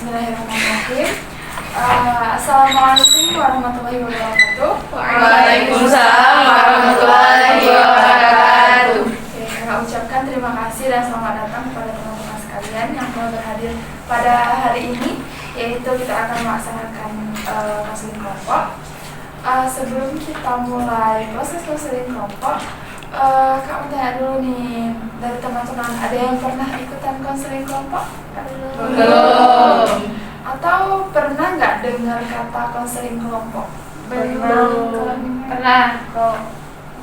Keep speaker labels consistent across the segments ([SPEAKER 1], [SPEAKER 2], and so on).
[SPEAKER 1] Bismillahirrahmanirrahim. Assalamualaikum warahmatullahi wabarakatuh.
[SPEAKER 2] Waalaikumsalam warahmatullahi wabarakatuh.
[SPEAKER 1] Oke, kakak ucapkan terima kasih dan selamat datang kepada teman-teman sekalian yang telah berhadir pada hari ini, yaitu kita akan melaksanakan konseling kelompok. Sebelum kita mulai proses konseling kelompok, Kak mau tanya dulu nih, dari teman-teman ada yang pernah ikutan konseling kelompok?
[SPEAKER 2] Belum.
[SPEAKER 1] Atau pernah nggak dengar kata konseling kelompok?
[SPEAKER 2] Pernah.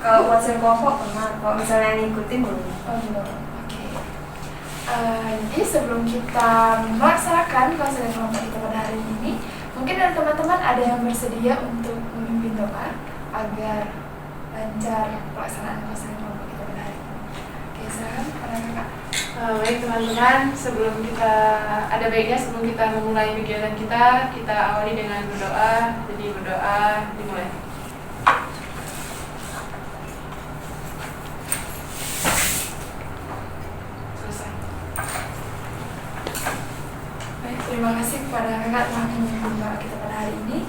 [SPEAKER 3] Kalau buat konseling kelompok pernah. Kalau misalnya ngikutin belum.
[SPEAKER 1] Belum. Oke. Jadi sebelum kita melaksanakan konseling kelompok kita pada hari ini, mungkin dari teman-teman ada yang bersedia untuk memimpin doa agar lancar pelaksanaan konseling kelompok kita pada hari ini. Oke, silakan pada kakak.
[SPEAKER 2] Baik teman-teman, sebelum kita memulai kegiatan kita awali dengan berdoa. Jadi berdoa dimulai. Selesai.
[SPEAKER 1] Baik, terima kasih kepada kakak telah memimpin doa kita pada hari ini.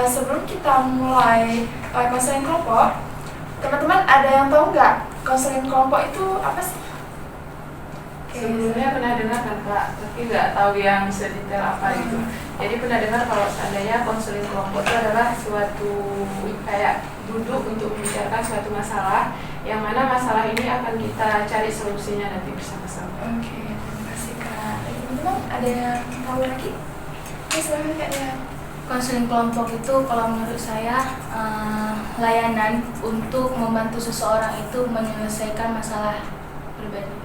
[SPEAKER 1] Sebelum kita mulai konseling kelompok, teman-teman ada yang tahu nggak konseling kelompok itu apa sih?
[SPEAKER 2] Sebelumnya pernah dengar kan Kak, tapi nggak tahu yang sedetail apa gitu. Jadi pernah dengar kalau seandainya konseling kelompok itu adalah suatu kayak duduk untuk membicarakan suatu masalah, yang mana masalah ini akan kita cari solusinya nanti bersama-sama.
[SPEAKER 1] Oke, terima kasih Kak. Teman-teman ada yang tahu lagi? Oke, silakan Kak Dea.
[SPEAKER 4] Konseling kelompok itu kalau menurut saya layanan untuk membantu seseorang itu menyelesaikan masalah pribadi.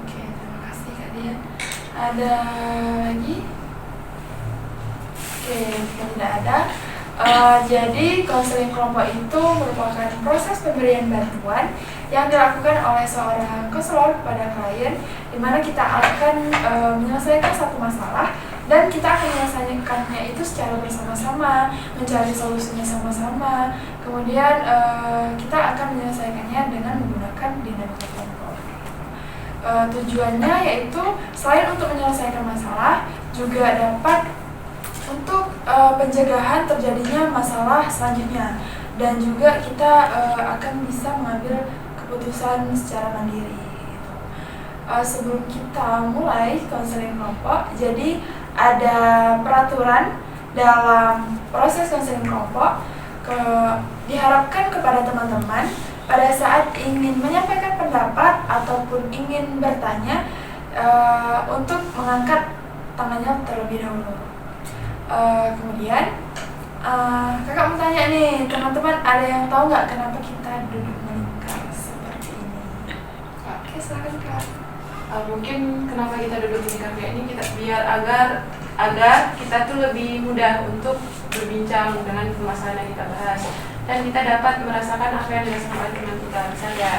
[SPEAKER 1] Oke, terima kasih Kak Dea. Ada lagi? Oke, jika tidak ada, jadi konseling kelompok itu merupakan proses pemberian bantuan yang dilakukan oleh seorang konselor kepada klien, di mana kita akan menyelesaikan satu masalah dan kita akan menyelesaikannya itu secara bersama-sama, mencari solusinya sama-sama. Kemudian kita akan menyelesaikannya dengan menggunakan dinamika kelompok. Tujuannya yaitu selain untuk menyelesaikan masalah, juga dapat untuk pencegahan terjadinya masalah selanjutnya, dan juga kita akan bisa mengambil keputusan secara mandiri. Sebelum kita mulai konseling kelompok, jadi ada peraturan dalam proses konseling kelompok. Diharapkan kepada teman-teman pada saat ingin menyampaikan pendapat ataupun ingin bertanya untuk mengangkat tangannya terlebih dahulu. Kemudian kakak mau tanya nih, teman-teman ada yang tahu nggak kenapa kita duduk melingkar seperti ini? Oke, silakan Kak.
[SPEAKER 2] Mungkin kenapa kita duduk melingkar kayak ini, kita biar agar kita tuh lebih mudah untuk berbincang dengan permasalahan yang kita bahas, dan kita dapat merasakan apa yang dirasakan oleh teman kita. Misalnya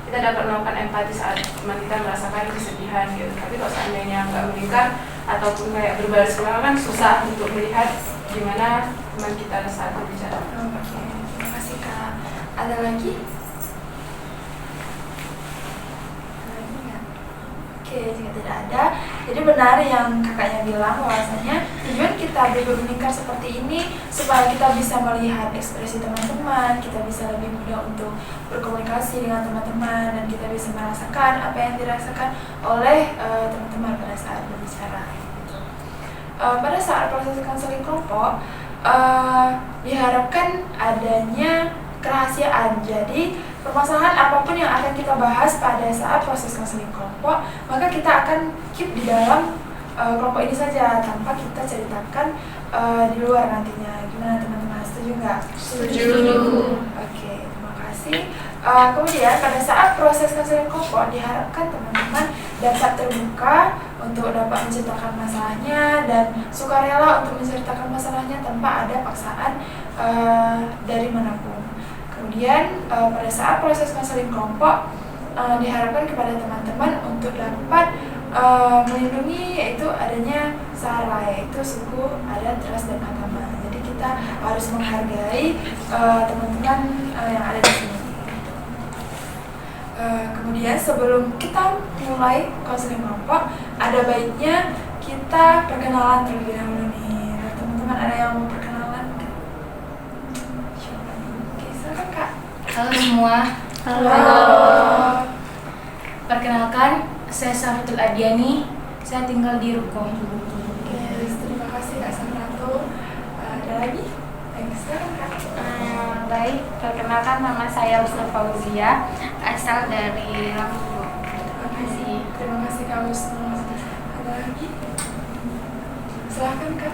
[SPEAKER 2] kita dapat melakukan empati saat teman kita merasakan kesedihan gitu. Tapi kalau seandainya nggak melingkar ataupun kayak berbaris ke belakang, kan susah untuk melihat gimana teman kita saat berbicara.
[SPEAKER 1] Oke, terima kasih Kak. Ada lagi? Oke, jika tidak ada, jadi benar yang kakaknya bilang bahwasanya tujuan kita duduk melingkar seperti ini supaya kita bisa melihat ekspresi teman-teman, kita bisa lebih mudah untuk berkomunikasi dengan teman-teman, dan kita bisa merasakan apa yang dirasakan oleh teman-teman pada saat berbicara. Pada saat proses konseling kelompok, diharapkan adanya kerahasiaan. Jadi permasalahan apapun yang akan kita bahas pada saat proses konseling kelompok, maka kita akan keep di dalam kelompok ini saja tanpa kita ceritakan di luar nantinya. Gimana teman-teman, setuju nggak?
[SPEAKER 2] Setuju.
[SPEAKER 1] Oke, terima kasih. Kemudian pada saat proses konseling kelompok diharapkan teman-teman dapat terbuka untuk dapat menceritakan masalahnya dan sukarela untuk menceritakan masalahnya tanpa ada paksaan dari manapun. Kemudian pada saat proses konseling kelompok diharapkan kepada teman-teman untuk dapat melindungi yaitu adanya SARA, yaitu suku, adat, ras, dan agama. Jadi kita harus menghargai teman-teman yang ada di sini. Kemudian sebelum kita mulai konseling kelompok, ada baiknya kita perkenalan terlebih dahulu nih. Teman-teman ada yang mau perkenalan? Oke, silakan Kak.
[SPEAKER 4] Halo semua.
[SPEAKER 1] Halo.
[SPEAKER 4] Perkenalkan, saya Safratul Adiani. Saya tinggal di Ruko.
[SPEAKER 1] Oke, terima kasih Kak Samratul. Ada lagi? Silakan Kak.
[SPEAKER 3] Baik, perkenalkan nama saya Husna Fauzia, asal dari Lampung.
[SPEAKER 1] Terima kasih. Terima kasih Kak Wisnu. Ada lagi? Silakan Kak.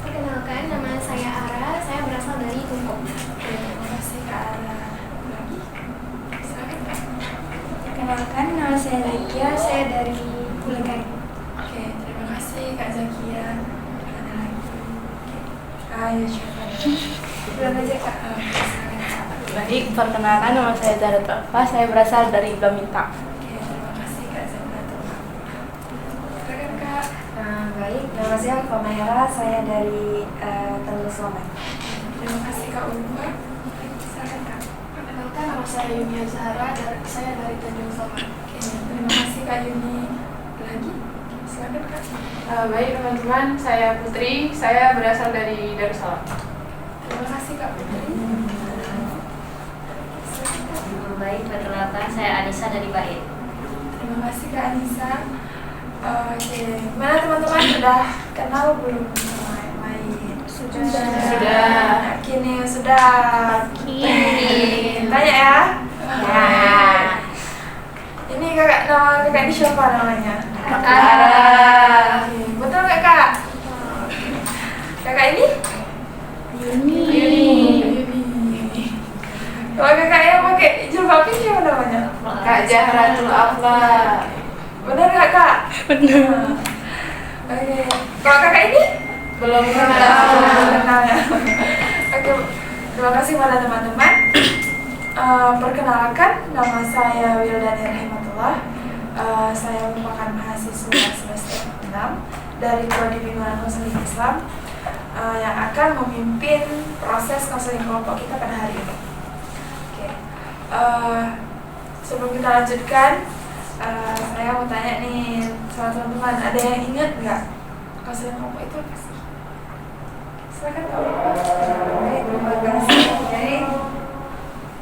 [SPEAKER 3] Perkenalkan, nama saya Ara, saya berasal dari Tungkok.
[SPEAKER 1] Oke, terima kasih Kak Ara. Ada lagi? Silakan Kak.
[SPEAKER 3] Perkenalkan, nama saya Zakia, saya dari Bulekari.
[SPEAKER 1] Oke, terima kasih Kak Zakia. Ada lagi? Oke. Ayo siapa? Bilang aja Kak. Silakan Kak.
[SPEAKER 5] Baik, perkenalkan nama saya Zahra Taufa, saya berasal dari Blamita.
[SPEAKER 1] Oke, terima kasih Kak Zainatul. Silakan Kak.
[SPEAKER 3] Baik, nama saya Alfa Mayara, saya dari Tanjung Selamat.
[SPEAKER 1] Terima kasih Kak Ulfa. Silakan Kak.
[SPEAKER 4] Perkenalkan, nama saya Yuni Zahra. Saya dari Tanjung Selamat.
[SPEAKER 1] Oke, terima kasih Kak Yuni. Lagi? Silakan Kak.
[SPEAKER 2] Baik teman-teman, saya Putri, saya berasal dari Darussalam.
[SPEAKER 1] Terima kasih Kak Putri. Silakan Kak.
[SPEAKER 3] Baik, perkenalkan saya Anissa dari Bait.
[SPEAKER 1] Terima kasih Kak Anissa. Oke, gimana teman-teman, udah kenal belum sama yang lain?
[SPEAKER 2] Sudah.
[SPEAKER 1] Kini sudah. Tanya ya. Ini nama kakak ini siapa namanya? Oke, betul nggak Kak? Kakak ini? Yuni. Kalau kakak yang pakai jilbab ini siapa namanya?
[SPEAKER 2] Kak Zahratul Afla.
[SPEAKER 1] Benar nggak Kak? Benar. Oke. Kalau kakak ini?
[SPEAKER 2] Belum
[SPEAKER 1] Belum kenal ya. Oke. Terima kasih pada teman-teman. Perkenalkan, nama saya Wildani Rahmatullah. Saya merupakan mahasiswa semester 6 dari Prodi Bimbingan Konseling Islam yang akan memimpin proses konseling kelompok kita pada hari ini. Oke. Sebelum kita lanjutkan, saya mau tanya nih sama teman-teman, ada yang ingat nggak konseling kelompok itu apa sih? Silakan Kak Ulfa.
[SPEAKER 3] Baik, terima kasih. Jadi,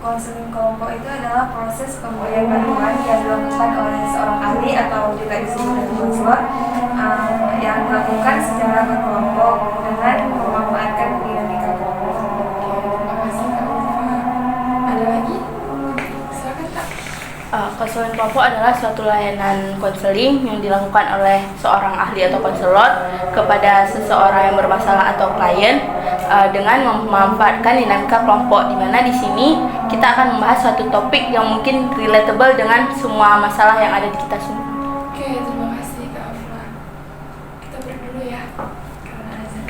[SPEAKER 3] konseling kelompok itu adalah proses pemberian bantuan yang dilakukan oleh seorang ahli atau juga disebut dengan konselor yang dilakukan secara berkelompok dengan memanfaatkan dinamika kelompok.
[SPEAKER 1] Terima kasih Kak Ulfa. Ada lagi? Silakan Kak.
[SPEAKER 5] Konseling kelompok adalah suatu layanan konseling yang dilakukan oleh seorang ahli atau konselor kepada seseorang yang bermasalah atau klien dengan memanfaatkan dinamika kelompok, di mana di sini kita akan membahas suatu topik yang mungkin relatable dengan semua masalah yang ada di kita semua.
[SPEAKER 1] Oke, terima kasih Kak Afra. Kita break dulu ya. Karena azan.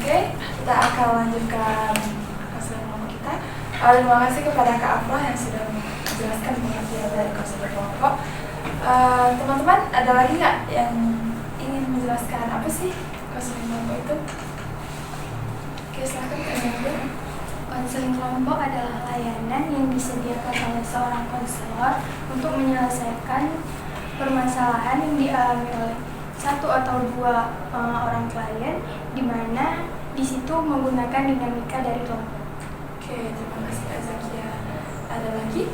[SPEAKER 1] Oke, kita akan lanjutkan konseling kelompok kita. Terima kasih kepada Kak Afla yang sudah menjelaskan pengertian dari konseling kelompok. Teman-teman, ada lagi nggak yang ingin menjelaskan apa sih konseling kelompok itu? Oke, silakan Kak Nadia.
[SPEAKER 4] Konseling kelompok adalah layanan yang disediakan oleh seorang konselor untuk menyelesaikan permasalahan yang dialami oleh satu atau dua orang klien, di mana di situ menggunakan dinamika dari kelompok.
[SPEAKER 1] Oke, terima kasih Kak Zakia. Ada lagi?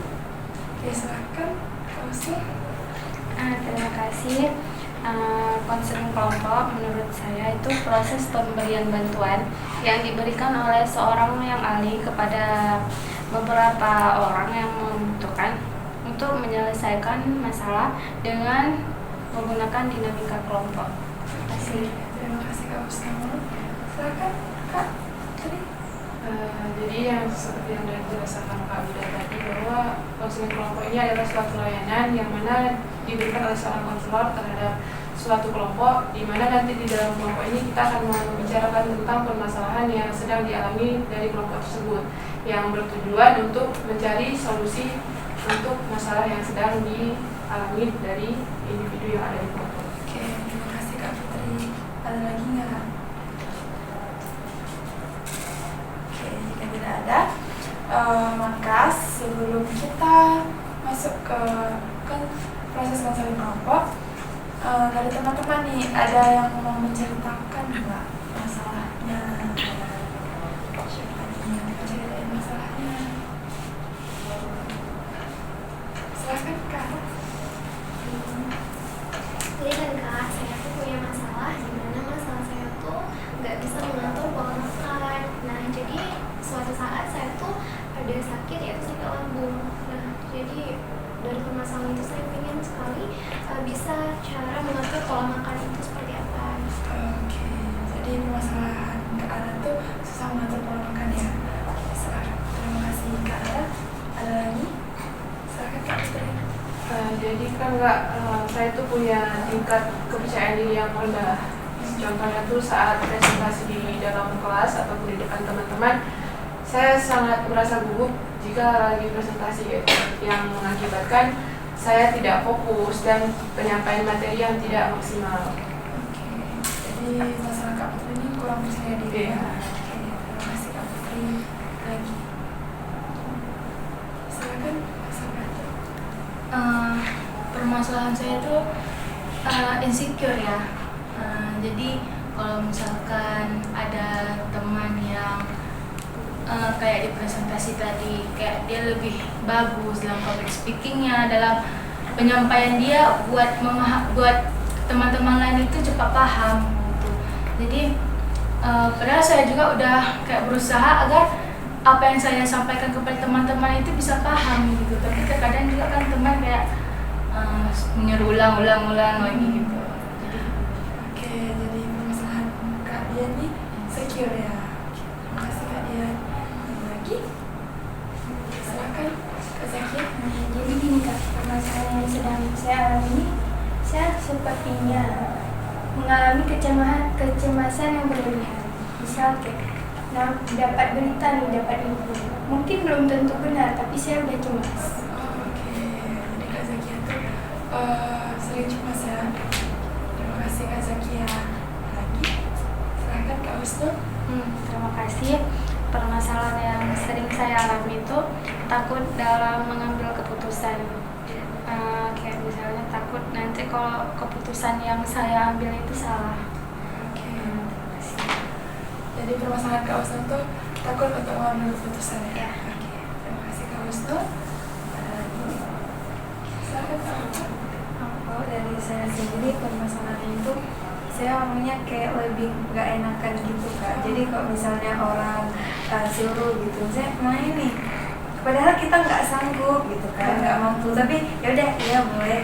[SPEAKER 1] Oke, silakan Kak Usul.
[SPEAKER 6] Terima kasih. Konseling kelompok menurut saya itu proses pemberian bantuan yang diberikan oleh seorang yang ahli kepada beberapa orang yang membutuhkan untuk menyelesaikan masalah dengan menggunakan dinamika kelompok. Terima kasih.
[SPEAKER 1] Terima kasih Kak Usnul. Silakan Kak.
[SPEAKER 2] Jadi yang seperti yang sudah dijelaskan Kak Bida tadi, bahwa konseling kelompok ini adalah suatu layanan yang mana diberikan oleh seorang konselor terhadap suatu kelompok, di mana nanti di dalam kelompok ini kita akan membicarakan tentang permasalahan yang sedang dialami dari kelompok tersebut, yang bertujuan untuk mencari solusi untuk masalah yang sedang dialami dari individu yang ada di kelompok.
[SPEAKER 1] Oke, terima kasih Kak Putri. Ada lagi nggak? Oke, jika tidak ada, maka sebelum kita masuk ke proses konseling kelompok, dari teman-teman nih, ada yang mau menceritakan nggak masalahnya? Siapa nih yang mau ceritain masalahnya? Silakan Kak.
[SPEAKER 7] Jadi kan Kak, saya tuh punya masalah di mana masalah saya tuh nggak bisa mengatur pola makan. Nah, jadi suatu saat saya tuh ada sakit, yaitu sakit lambung. Nah, jadi dari permasalahan itu saya ingin sekali bisa cara mengatur pola makan itu seperti apa.
[SPEAKER 1] Oke, jadi permasalahan Kak Ara tuh susah mengatur pola makan ya. Terima kasih Kak Ara. Ada lagi? Silakan Kak Putri.
[SPEAKER 2] Jadi kan saya tuh punya tingkat kepercayaan diri yang rendah. Contohnya tuh saat presentasi di dalam kelas ataupun di depan teman-teman, saya sangat merasa gugup jika lagi presentasi, yang mengakibatkan saya tidak fokus dan penyampaian materi yang tidak maksimal.
[SPEAKER 1] Oke, jadi masalah Kak Putri ini kurang percaya diri ya. Oke, terima kasih Kak Putri. Lagi. Silakan Kak Sabati.
[SPEAKER 4] Permasalahan saya itu insecure ya. Jadi kalau misalkan ada teman yang kayak di presentasi tadi, kayak dia lebih bagus dalam public speakingnya, dalam penyampaian dia buat teman-teman lain itu cepat paham gitu. Jadi padahal saya juga udah kayak berusaha agar apa yang saya sampaikan kepada teman-teman itu bisa paham gitu, tapi terkadang juga kan teman kayak menyuruh ulang lagi gitu.
[SPEAKER 1] Oke, jadi permasalahan Kak Dian nih secure ya. Terima kasih Kak Dian. Ada lagi? Silakan Kak Zaki.
[SPEAKER 6] Jadi gini Kak, permasalahan yang sedang saya alami ini, saya sepertinya mengalami kecemasan yang berlebihan. Misal kayak dapat berita nih, dapat info, mungkin belum tentu benar, tapi saya udah cemas.
[SPEAKER 1] Oke, jadi Kak Zakia tuh sering cemas ya. Terima kasih Kak Zakia. Lagi, silakan Kak Wisnu.
[SPEAKER 6] Terima kasih. Permasalahan yang sering saya alami itu takut dalam mengambil keputusan. Kayak misalnya takut nanti kalau keputusan yang saya ambil itu salah.
[SPEAKER 1] Oke, jadi permasalahan Kak Wisnu tuh takut untuk mengambil keputusan ya. Oke, terima kasih Kak Wisnu. Ada lagi? Silakan Kak Wisnu.
[SPEAKER 3] Kalau dari saya sendiri permasalahan itu, saya orangnya kayak lebih gak enakan gitu Kak. Jadi kalau misalnya orang suruh gitu, saya main nih, padahal kita nggak sanggup gitu kan, nggak mampu, tapi yaudah ya boleh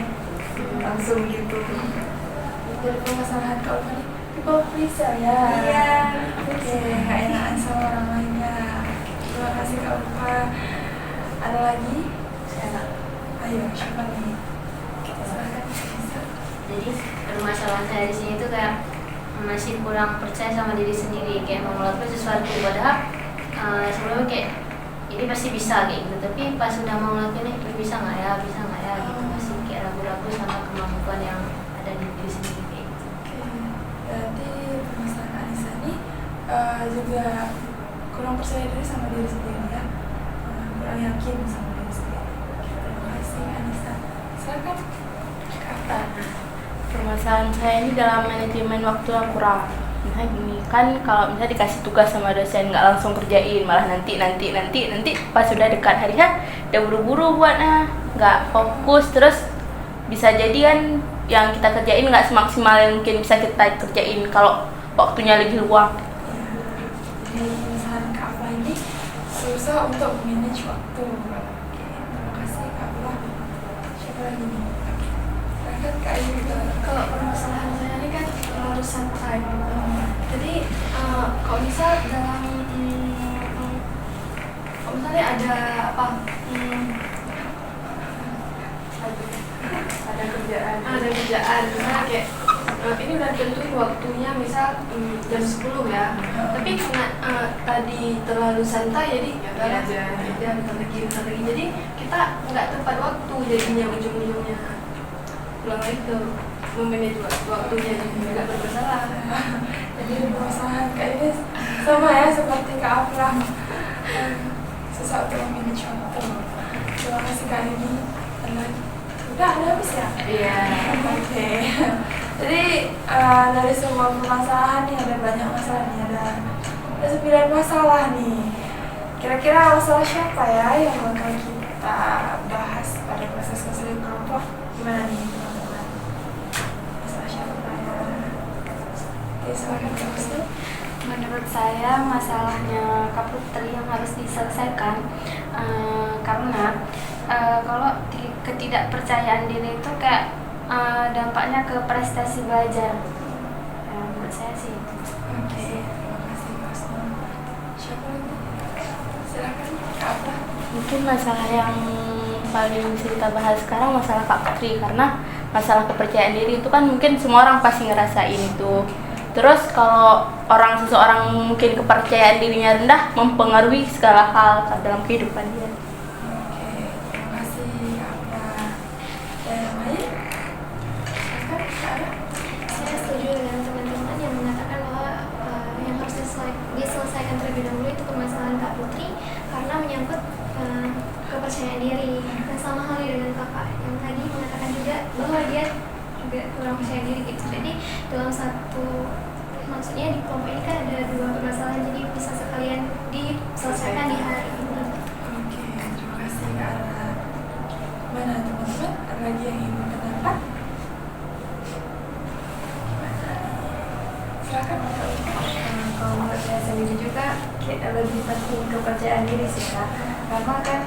[SPEAKER 3] langsung gitu.
[SPEAKER 1] Jadi permasalahan Kak Wisnu nih, people please ya.
[SPEAKER 3] Iya.
[SPEAKER 1] Oke, nggak enakan sama orang lainnya. Terima kasih Kak Ulfa. Ada lagi? Ayo, siapa nih? Silakan.
[SPEAKER 8] Jadi permasalahan saya di sini tuh kayak masih kurang percaya sama diri sendiri, kayak mau melakukan sesuatu padahal sebelumnya kayak ini pasti bisa kayak gitu, tapi pas sudah mau ngelakuin ini bisa nggak ya gitu, masih kayak ragu-ragu sama kemampuan yang ada di diri sendiri kayak gitu.
[SPEAKER 1] Oke, berarti permasalahan Anissa nih juga kurang percaya diri sama diri sendiri ya, kurang yakin sama diri sendiri. Terima kasih Anissa. Silakan Kak.
[SPEAKER 5] Permasalahan saya ini dalam manajemen waktu yang kurang. Nah gini kan, kalau misalnya dikasih tugas sama dosen nggak langsung kerjain, malah nanti pas sudah dekat hari udah buru-buru buatnya, nggak fokus, terus bisa jadi kan yang kita kerjain nggak semaksimal yang mungkin bisa kita kerjain kalau waktunya lebih luang.
[SPEAKER 1] Jadi permasalahan Kak Afla ini susah untuk manage waktu. Oke, terima kasih Kak Afla. Siapa lagi nih? Silakan Kak Ayu.
[SPEAKER 2] Kalau permasalahan saya ini kan terlalu santai. Jadi kalau bisa dalam kalau misalnya ada apa? Ada kerjaan. Misalnya kayak ini udah tentuin waktunya, misal jam 10 ya. Tapi karena tadi terlalu santai, jadi ya bentar lagi. Jadi kita nggak tepat waktu jadinya ujung-ujungnya. Ulang lagi ke memanage waktunya juga bermasalah.
[SPEAKER 1] Jadi permasalahan Kak ini sama ya seperti Kak Afla, susah untuk memanage waktu. Terima kasih Kak Ini. Udah habis ya?
[SPEAKER 2] Iya.
[SPEAKER 1] Oke. Jadi dari semua permasalahan nih ada banyak masalah nih, ada 9 masalah nih. Kira-kira masalah siapa ya yang bakal kita bahas pada proses konseling kelompok? Gimana nih teman-teman? Masalah siapa ya? Oke, silakan Kak Wisnu.
[SPEAKER 6] Menurut saya masalahnya Kak Putri yang harus diselesaikan karena kalau ketidakpercayaan diri itu kayak dampaknya ke prestasi belajar. Menurut saya sih itu.
[SPEAKER 1] Oke, terima kasih Kak Wisnu. Siapa lagi? Silakan Kak Afla.
[SPEAKER 5] Mungkin masalah yang paling bisa kita bahas sekarang masalah Kak Putri, karena masalah kepercayaan diri itu kan mungkin semua orang pasti ngerasain itu. Terus kalau seseorang mungkin kepercayaan dirinya rendah mempengaruhi segala hal dalam kehidupan dia.
[SPEAKER 1] Oke, terima kasih Kak Afla. Dan yang lain? Silakan Kak Afla.
[SPEAKER 7] Saya setuju dengan teman-teman yang mengatakan bahwa yang harus diselesaikan terlebih dahulu itu permasalahan Kak Putri karena menyangkut kepercayaan diri. Dan sama halnya dengan kakak yang tadi mengatakan juga bahwa dia juga kurang percaya diri gitu. Jadi dalam maksudnya di kelompok ini kan ada 2 permasalahan, jadi bisa sekalian diselesaikan di hari ini.
[SPEAKER 1] Oke, terima kasih Kak Afla. Mana teman-teman? Ada lagi yang ingin berpendapat? Silakan Kak Afla.
[SPEAKER 3] Kalau menurut saya sendiri juga lebih penting kepercayaan diri sih Kak. Karena kan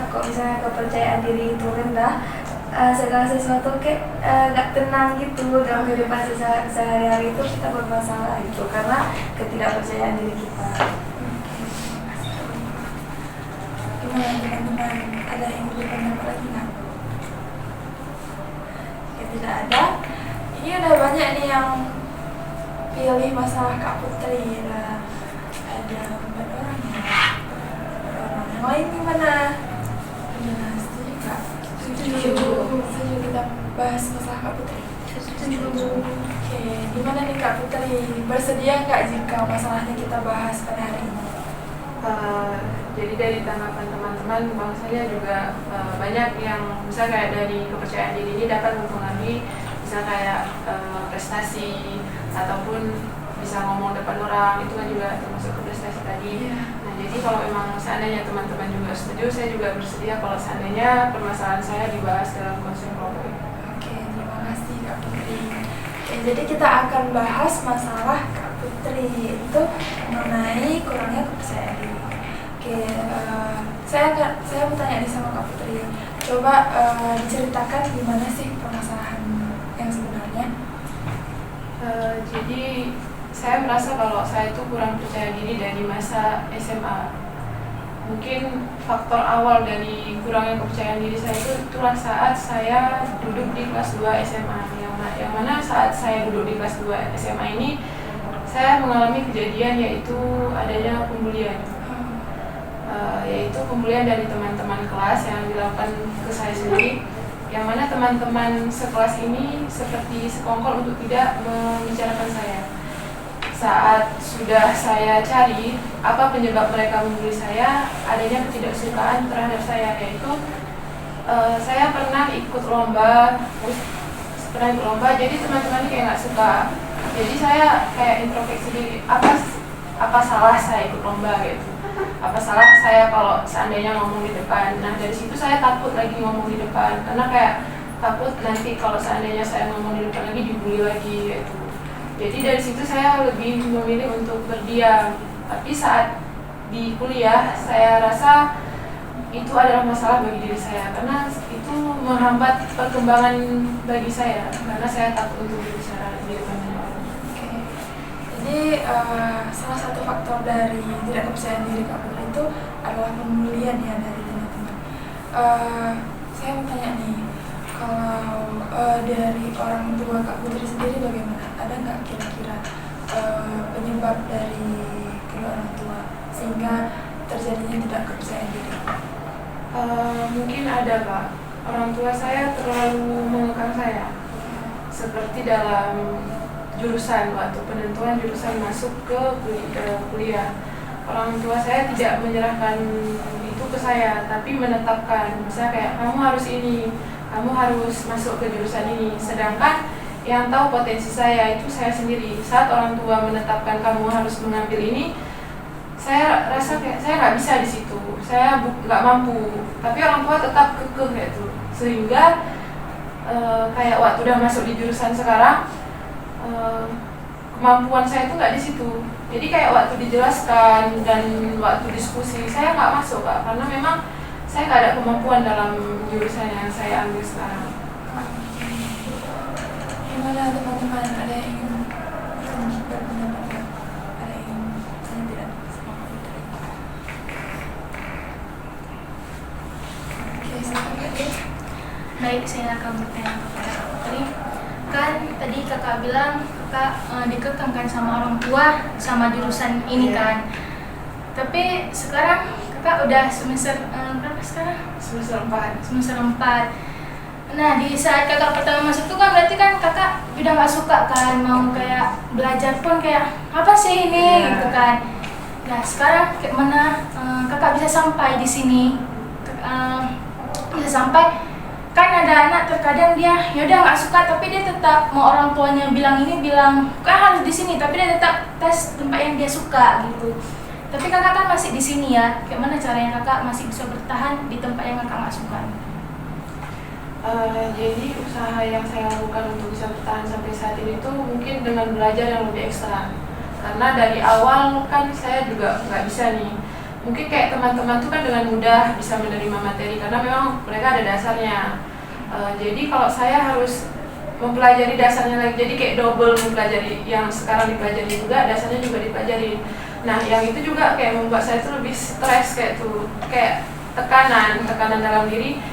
[SPEAKER 3] kalau misalnya kepercayaan diri itu rendah, segala sesuatu kayak gak tenang gitu dalam kehidupan sehari-hari itu kita bermasalah gitu karena ketidakpercayaan diri kita. Gimana teman-teman, ada yang lebih pendapat lagi nggak? Ya tidak ada. Ini udah banyak nih yang pilih masalah Kak Putri. Ada 4 orang ya. 4 orang yang lain gimana? Gimana, setuju Kak? Setuju kita bahas masalah Kak Putri? Setuju. Oke, gimana nih Kak Putri? Bersedia nggak jika masalahnya kita bahas pada hari ini?
[SPEAKER 2] Jadi dari tanggapan teman-teman, bahwasanya juga banyak yang bisa kayak dari kepercayaan diri ini dapat mempengaruhi, bisa kayak prestasi ataupun bisa ngomong depan orang, itu kan juga termasuk ke prestasi tadi. Nah jadi kalau memang seandainya teman-teman juga setuju, saya juga bersedia kalau seandainya permasalahan saya dibahas dalam konseling kelompok.
[SPEAKER 1] Oke, terima kasih Kak Putri. Oke, jadi kita akan bahas masalah Kak Putri itu mengenai kurangnya kepercayaan diri. Oke, saya mau tanya nih sama Kak Putri. Coba diceritakan gimana sih permasalahan yang sebenarnya?
[SPEAKER 2] Jadi saya merasa kalau saya itu kurang percaya diri dari masa SMA. Mungkin faktor awal dari kurangnya kepercayaan diri saya itu itulah saat saya duduk di kelas 2 SMA. Yang mana saat saya duduk di kelas 2 SMA ini saya mengalami kejadian yaitu adanya pembulian. Yaitu pembulian dari teman-teman kelas yang dilakukan ke saya sendiri, yang mana teman-teman sekelas ini seperti sekongkol untuk tidak membicarakan saya. Saat sudah saya cari apa penyebab mereka membuli saya, adanya ketidaksukaan terhadap saya, yaitu saya pernah ikut lomba, jadi teman-teman kayak nggak suka. Jadi saya kayak introspeksi diri, apa salah saya ikut lomba gitu. Apa salah saya kalau seandainya ngomong di depan. Nah dari situ saya takut lagi ngomong di depan, karena kayak takut nanti kalau seandainya saya ngomong di depan lagi dibully lagi gitu. Jadi dari situ saya lebih memilih untuk berdiam. Tapi saat di kuliah saya rasa itu adalah masalah bagi diri saya, karena itu menghambat perkembangan bagi saya, karena saya takut untuk berbicara di depan orang.
[SPEAKER 1] Jadi salah satu faktor dari tidak kepercayaan diri Kak Putri itu adalah pembulian ya dari teman-teman. Saya mau tanya nih, kalau dari orang tua Kak Putri sendiri bagaimana? Ada nggak kira-kira penyebab dari kedua orang tua sehingga terjadinya tidak kepercayaan diri?
[SPEAKER 2] Mungkin ada Kak. Orang tua saya terlalu mengekang saya, seperti dalam jurusan, waktu penentuan jurusan masuk ke kuliah, orang tua saya tidak menyerahkan itu ke saya, tapi menetapkan, misalnya kayak kamu harus ini, kamu harus masuk ke jurusan ini. Sedangkan yang tahu potensi saya itu saya sendiri. Saat orang tua menetapkan kamu harus mengambil ini, saya rasa kayak saya nggak bisa di situ, saya nggak mampu. Tapi orang tua tetap kekeh gitu, sehingga kayak waktu udah masuk di jurusan sekarang, kemampuan saya itu nggak di situ. Jadi kayak waktu dijelaskan dan waktu diskusi saya nggak masuk Kak, karena memang saya nggak ada kemampuan dalam jurusan yang saya ambil sekarang.
[SPEAKER 1] Gimana teman-teman, ada yang ingin berpendapat? Ada yang saya tidak sama Putri? Oke, silakan Kak.
[SPEAKER 4] Baik, saya akan bertanya kepada Kak Putri. Kan tadi kakak bilang kakak dikekangkan sama orang tua sama jurusan ini kan. Tapi sekarang kakak udah semester berapa sekarang?
[SPEAKER 2] Semester 4.
[SPEAKER 4] Semester 4. Nah di saat kakak pertama masuk tuh kan berarti kan kakak udah gak suka kan, mau kayak belajar pun kayak apa sih ini gitu kan. Nah sekarang kayak mana kakak bisa sampai di sini, bisa sampai. Kan ada anak terkadang dia yaudah nggak suka tapi dia tetap mau orang tuanya bilang kan harus di sini, tapi dia tetap tes tempat yang dia suka gitu. Tapi kakak kan masih di sini ya, kayak mana caranya kakak masih bisa bertahan di tempat yang kakak nggak suka?
[SPEAKER 2] Jadi usaha yang saya lakukan untuk bisa bertahan sampai saat ini tuh mungkin dengan belajar yang lebih ekstra. karena dari awal kan saya juga nggak bisa nih. Mungkin kayak teman-teman tuh kan dengan mudah bisa menerima materi karena memang mereka ada dasarnya. Jadi kalau saya harus mempelajari dasarnya lagi, jadi kayak double mempelajari yang sekarang dipelajari juga, dasarnya juga dipelajari. Nah yang itu juga kayak membuat saya tuh lebih stres kayak tekanan dalam diri.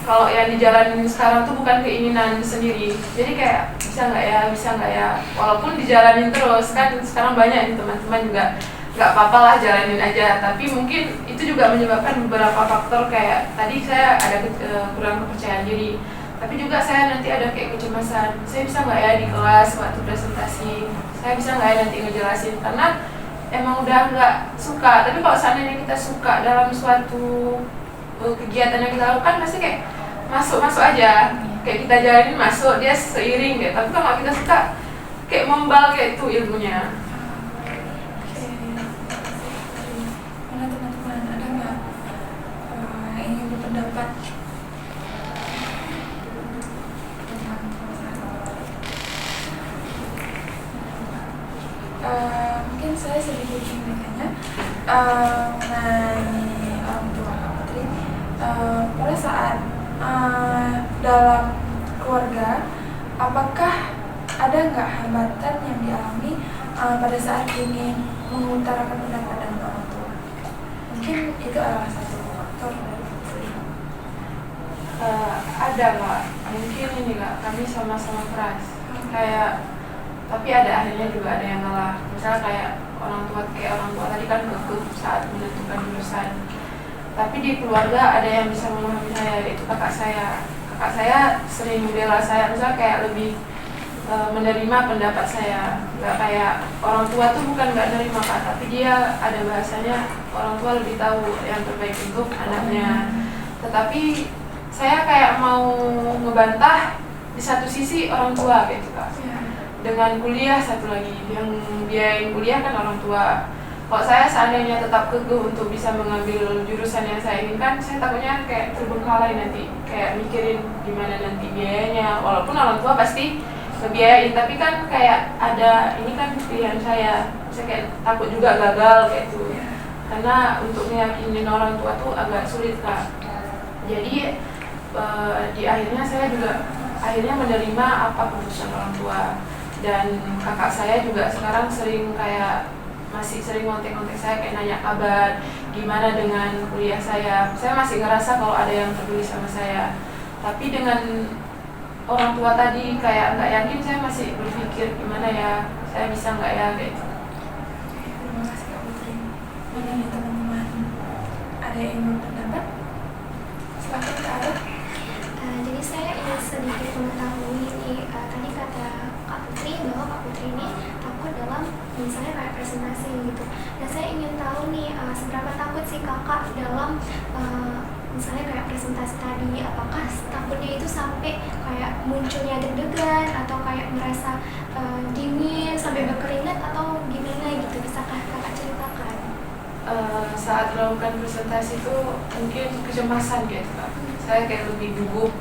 [SPEAKER 2] Kalau yang dijalanin sekarang tuh bukan keinginan sendiri, jadi kayak bisa nggak ya, walaupun dijalanin terus kan sekarang banyak nih teman-teman juga nggak apa-apa lah jalanin aja, tapi mungkin itu juga menyebabkan beberapa faktor kayak tadi saya ada kurang kepercayaan diri. Tapi juga saya nanti ada kayak kecemasan, saya bisa nggak ya di kelas waktu presentasi, saya bisa nggak ya nanti ngejelasin, karena emang udah nggak suka. Tapi kalau seandainya kita suka dalam suatu kegiatan yang kita lakukan, pasti kayak masuk aja, kayak kita jalanin masuk, dia seiring gitu. Tapi kalau kita suka, kayak membal kayak itu ilmunya.
[SPEAKER 1] Mana teman-teman, ada nggak yang ingin berpendapat? Mungkin saya sedikit ingin bertanya mengenai orang tua Kak Putri. Pada saat dalam keluarga, apakah ada nggak hambatan yang dialami pada saat ingin mengutarakan pendapat dengan orang tua? Mungkin itu adalah satu faktor dari Putri.
[SPEAKER 2] Ada nggak? Mungkin ini nggak, kami sama-sama keras. Kayak tapi ada akhirnya juga ada yang ngalah. Misalnya kayak orang tua tadi kan kekeh saat menentukan jurusan. Tapi di keluarga ada yang bisa memahami saya, yaitu kakak saya. Kakak saya sering membela saya, misalnya kayak lebih menerima pendapat saya. Nggak kayak orang tua tuh bukan nggak nerima Kak, tapi dia ada bahasanya orang tua lebih tahu yang terbaik untuk anaknya. Tetapi saya kayak mau ngebantah di satu sisi orang tua gitu Kak. Dengan kuliah satu lagi, yang biayain kuliah kan orang tua. Kalau saya seandainya tetap kekeh untuk bisa mengambil jurusan yang saya inginkan, saya takutnya kayak terbengkalai nanti, kayak mikirin gimana nanti biayanya. Walaupun orang tua pasti ngebiayain, tapi kan kayak ada ini kan pilihan saya kayak takut juga gagal kayak itu. Karena untuk meyakinin orang tua tuh agak sulit Kak. Jadi di akhirnya saya juga akhirnya menerima apa keputusan orang tua. Dan kakak saya juga sekarang masih sering kontak-kontak saya, kayak nanya kabar gimana dengan kuliah saya. Saya masih ngerasa kalau ada yang peduli sama saya. Tapi dengan orang tua tadi kayak nggak yakin, saya masih berpikir gimana ya, saya bisa nggak ya gitu.
[SPEAKER 1] Terima kasih Kak Putri. Mana nih teman-teman, ada yang ingin berpendapat? Silakan Kak Ara.
[SPEAKER 7] Jadi saya ingin sedikit mengetahui nih, tadi kata Kak Putri bahwa Kak Putri ini takut dalam misalnya kayak presentasi gitu. Nah saya ingin tahu nih seberapa takut sih kakak dalam misalnya kayak presentasi tadi, apakah takutnya itu sampai kayak munculnya deg-degan atau kayak merasa dingin sampai berkeringat atau gimana gitu, bisakah kakak ceritakan?
[SPEAKER 2] Saat melakukan presentasi itu mungkin kecemasan gitu Kak. Saya kayak lebih gugup.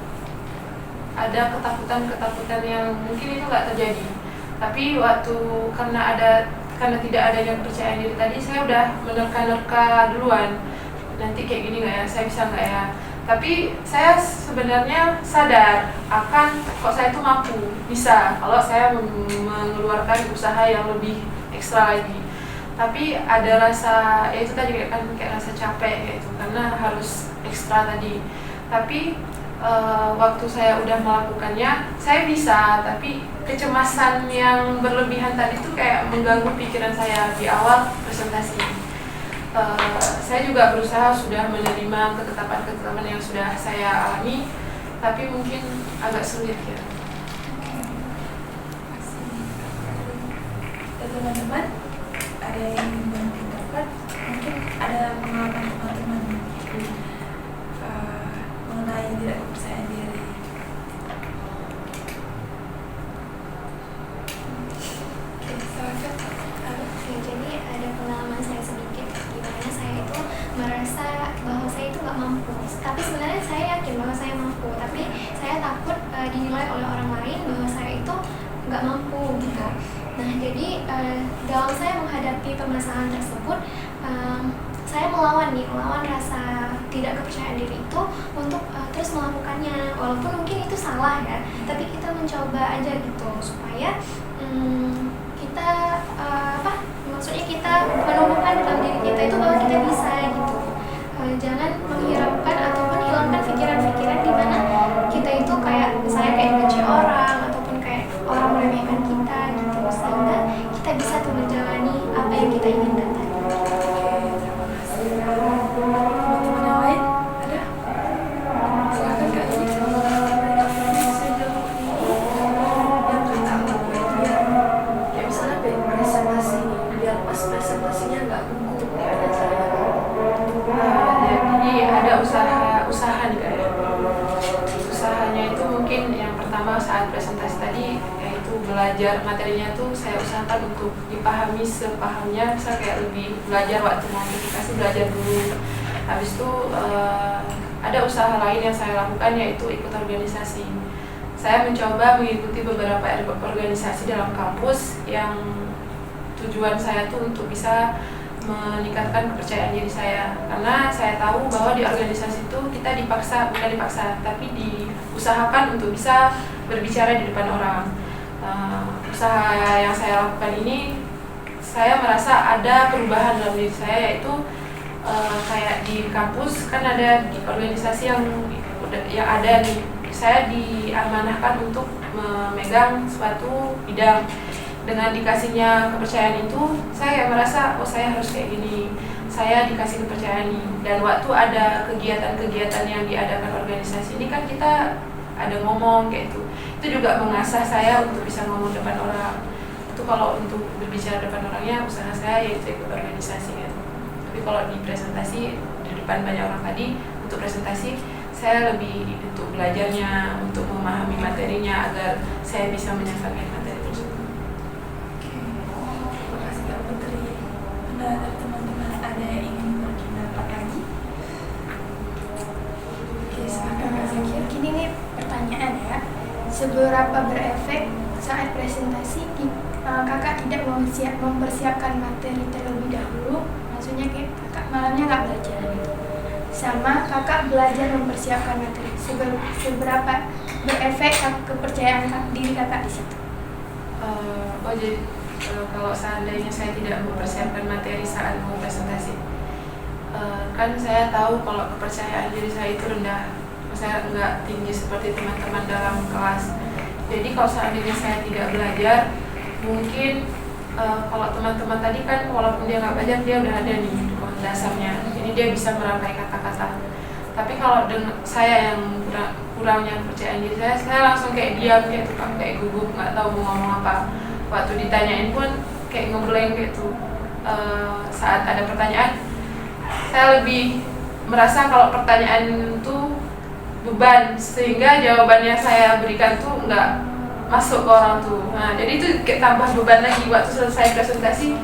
[SPEAKER 2] Ada ketakutan yang mungkin itu nggak terjadi. Tapi karena tidak adanya kepercayaan diri tadi, saya udah menerka-nerka duluan. Nanti kayak gini nggak ya, saya bisa nggak ya. Tapi saya sebenarnya sadar akan kok saya itu mampu, bisa kalau saya mengeluarkan usaha yang lebih ekstra lagi. Tapi ada rasa, ya itu tadi kayak rasa capek gitu, karena harus ekstra tadi. Tapi waktu saya udah melakukannya, saya bisa, tapi kecemasan yang berlebihan tadi tuh kayak mengganggu pikiran saya di awal presentasi. Saya juga berusaha sudah menerima ketetapan-ketetapan yang sudah saya alami, tapi mungkin agak sulit ya.
[SPEAKER 1] Dan teman-teman, ada yang ingin berpendapat? Mungkin ada pengalaman teman-teman mengenai tidak kepercayaan diri. Oke, silakan.
[SPEAKER 7] Jadi ada pengalaman saya sedikit, dimana saya itu merasa bahwa saya itu nggak mampu. Tapi sebenarnya saya yakin bahwa saya mampu, tapi saya takut dinilai oleh orang lain bahwa saya itu nggak mampu gitu. Nah, jadi dalam saya menghadapi permasalahan tersebut, saya melawan rasa tidak kepercayaan diri itu untuk terus melakukannya, walaupun mungkin itu salah ya, tapi kita mencoba aja gitu supaya kita maksudnya kita menumbuhkan dalam diri kita itu bahwa kita bisa gitu. Jangan menghiraukan ataupun hilangkan pikiran-pikiran di mana kita itu kayak misalnya kayak dibenci orang ataupun kayak orang meremehkan kita gitu, sehingga kita bisa tuh menjalani apa yang kita inginkan tadi.
[SPEAKER 1] Teman-teman yang lain ada? Silakan Kak Ini. Sejauh ini yang kita lakukan itu ya, kayak misalnya kayak presentasi nih, biar pas presentasinya nggak gugup ya ada saya.
[SPEAKER 2] Jadi ada usaha nih Kak ya. Usahanya itu mungkin yang pertama saat presentasi tadi yaitu belajar materinya tuh saya usahakan untuk dipahami sepahamnya, misal kayak lebih belajar waktu mau presentasi belajar dulu. Habis itu ada usaha lain yang saya lakukan yaitu ikut organisasi. Saya mencoba mengikuti beberapa organisasi dalam kampus yang tujuan saya tuh untuk bisa meningkatkan kepercayaan diri saya, karena saya tahu bahwa di organisasi itu kita bukan dipaksa, tapi diusahakan untuk bisa berbicara di depan orang. Usaha yang saya lakukan ini, saya merasa ada perubahan dalam diri saya, yaitu kayak di kampus kan ada di organisasi yang ada nih, saya diamanahkan untuk memegang suatu bidang. Dengan dikasihnya kepercayaan itu, saya merasa saya harus kayak gini. Saya dikasih kepercayaan ini. Dan waktu ada kegiatan-kegiatan yang diadakan organisasi ini kan kita ada ngomong kayak itu. Itu juga mengasah saya untuk bisa ngomong depan orang. Itu kalau untuk berbicara depan orangnya, usaha saya yaitu ikut organisasi gitu. Tapi kalau di presentasi di depan banyak orang tadi, untuk presentasi saya lebih untuk belajarnya, untuk memahami materinya agar saya bisa menyampaikan materi tersebut.
[SPEAKER 1] Dari teman-teman ada yang ingin berpendapat lagi? Oke, silakan Kak Zakir.
[SPEAKER 9] Gini nih pertanyaan ya, seberapa berefek saat presentasi kakak tidak mempersiapkan materi terlebih dahulu, maksudnya kayak kakak malamnya nggak belajar gitu, sama kakak belajar mempersiapkan materi, seberapa berefek kepercayaan diri kakak di situ?
[SPEAKER 2] Jadi kalau seandainya saya tidak mempersiapkan materi saat mau presentasi, kan saya tahu kalau kepercayaan diri saya itu rendah, saya nggak tinggi seperti teman-teman dalam kelas. Jadi kalau seandainya saya tidak belajar, mungkin kalau teman-teman tadi kan walaupun dia nggak belajar, dia udah ada nih dasarnya, jadi dia bisa merangkai kata-kata. Tapi kalau dengan saya yang kurangnya kepercayaan diri saya langsung kayak diam kayak tukang, kayak gugup, nggak tahu mau ngomong apa. Waktu ditanyain pun kayak ngeblank gitu. Saat ada pertanyaan, saya lebih merasa kalau pertanyaan itu beban, sehingga jawabannya saya berikan tuh nggak masuk ke orang tuh. Nah, jadi itu kayak tambah beban lagi waktu selesai presentasi.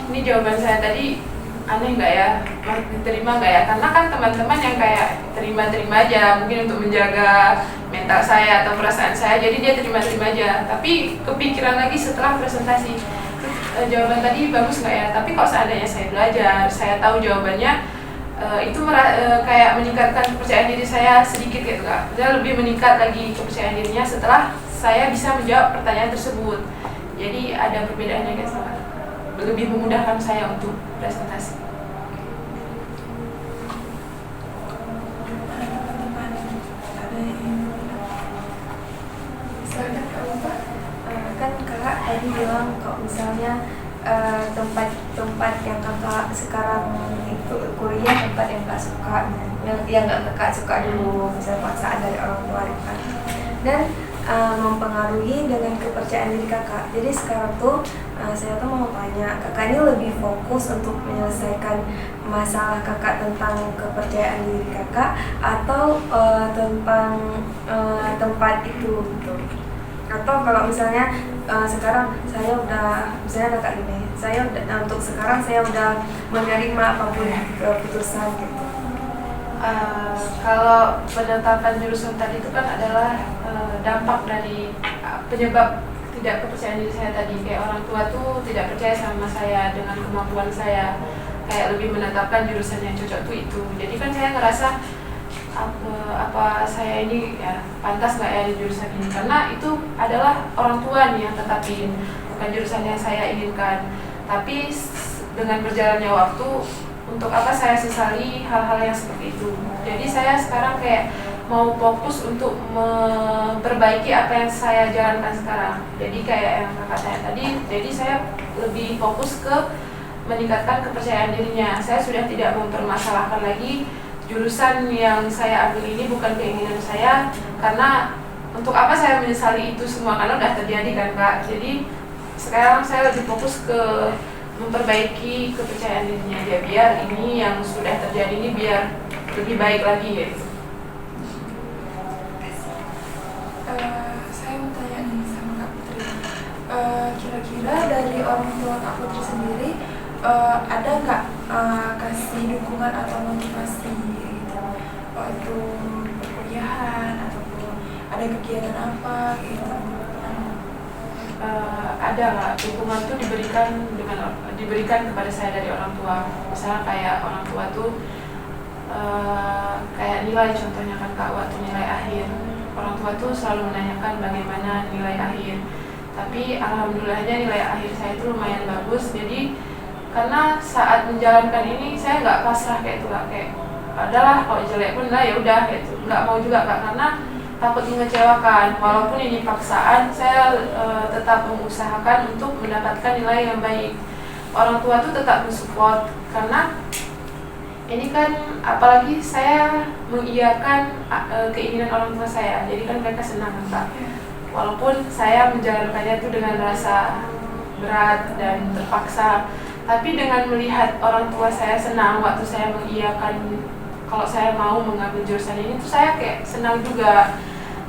[SPEAKER 2] Ini jawaban saya tadi aneh nggak ya, diterima nggak ya? Karena kan teman-teman yang kayak terima-terima aja, mungkin untuk menjaga mental saya atau perasaan saya, jadi dia terima-terima aja. Tapi kepikiran lagi setelah presentasi, jawaban tadi bagus nggak ya? Tapi kalau seandainya saya belajar, saya tahu jawabannya, itu kayak meningkatkan kepercayaan diri saya sedikit gitu Kak. Dia lebih meningkat lagi kepercayaan dirinya setelah saya bisa menjawab pertanyaan tersebut. Jadi ada perbedaannya gitu Kak. Lebih memudahkan saya untuk presentasi.
[SPEAKER 3] Kan kakak tadi bilang kalau misalnya tempat yang kakak sekarang itu kuliah tempat yang kakak suka, yang nggak kakak suka dulu, misalnya paksaan dari orang tua kan, dan mempengaruhi dengan kepercayaan diri kakak. Jadi sekarang tuh saya tuh mau tanya, kakak ini lebih fokus untuk menyelesaikan masalah kakak tentang kepercayaan diri kakak atau tentang tempat itu gitu? Atau kalau misalnya sekarang saya udah, misalnya kakak gini, saya udah untuk sekarang saya udah menerima apapun keputusan gitu.
[SPEAKER 2] Kalau penetapan jurusan tadi itu kan adalah dampak dari penyebab tidak kepercayaan diri saya tadi, kayak orang tua tuh tidak percaya sama saya dengan kemampuan saya, kayak lebih menetapkan jurusan yang cocok tuh itu. Jadi kan saya ngerasa apa saya ini ya pantas nggak ya di jurusan ini, karena itu adalah orang tua nih yang tetapin, bukan jurusan yang saya inginkan. Tapi dengan berjalannya waktu, untuk apa saya sesali hal-hal yang seperti itu. Jadi saya sekarang kayak mau fokus untuk memperbaiki apa yang saya jalankan sekarang. Jadi kayak yang kakak saya tadi, jadi saya lebih fokus ke meningkatkan kepercayaan dirinya. Saya sudah tidak mempermasalahkan lagi jurusan yang saya ambil ini bukan keinginan saya, karena untuk apa saya menyesali itu semua, karena udah terjadi kan Kak. Jadi sekarang saya lebih fokus ke memperbaiki kepercayaan dirinya dia, biar ini yang sudah terjadi ini biar lebih baik lagi gitu.
[SPEAKER 1] Saya mau tanya nih sama Kak Putri, kira-kira dari orang tua Kak Putri sendiri ada nggak kasih dukungan atau motivasi gitu, waktu perkuliahan ataupun ada kegiatan apa gitu?
[SPEAKER 2] Ada nggak, dukungan tuh diberikan kepada saya dari orang tua. Misalnya kayak orang tua tuh kayak nilai, contohnya kan Kak, waktu nilai akhir orang tua tuh selalu menanyakan bagaimana nilai akhir. Tapi alhamdulillahnya nilai akhir saya itu lumayan bagus. Jadi karena saat menjalankan ini saya nggak pasrah kayak itu Kak, kayak adalah kalau jelek pun lah ya udah gitu, nggak mau juga Kak, karena takut mengecewakan. Walaupun ini paksaan, saya tetap mengusahakan untuk mendapatkan nilai yang baik. Orang tua tuh tetap mensupport, karena ini kan apalagi saya mengiyakan keinginan orang tua saya, jadi kan mereka senang Kak. Walaupun saya menjalankannya itu dengan rasa berat dan terpaksa, tapi dengan melihat orang tua saya senang waktu saya mengiyakan kalau saya mau mengambil jurusan ini tuh saya kayak senang juga.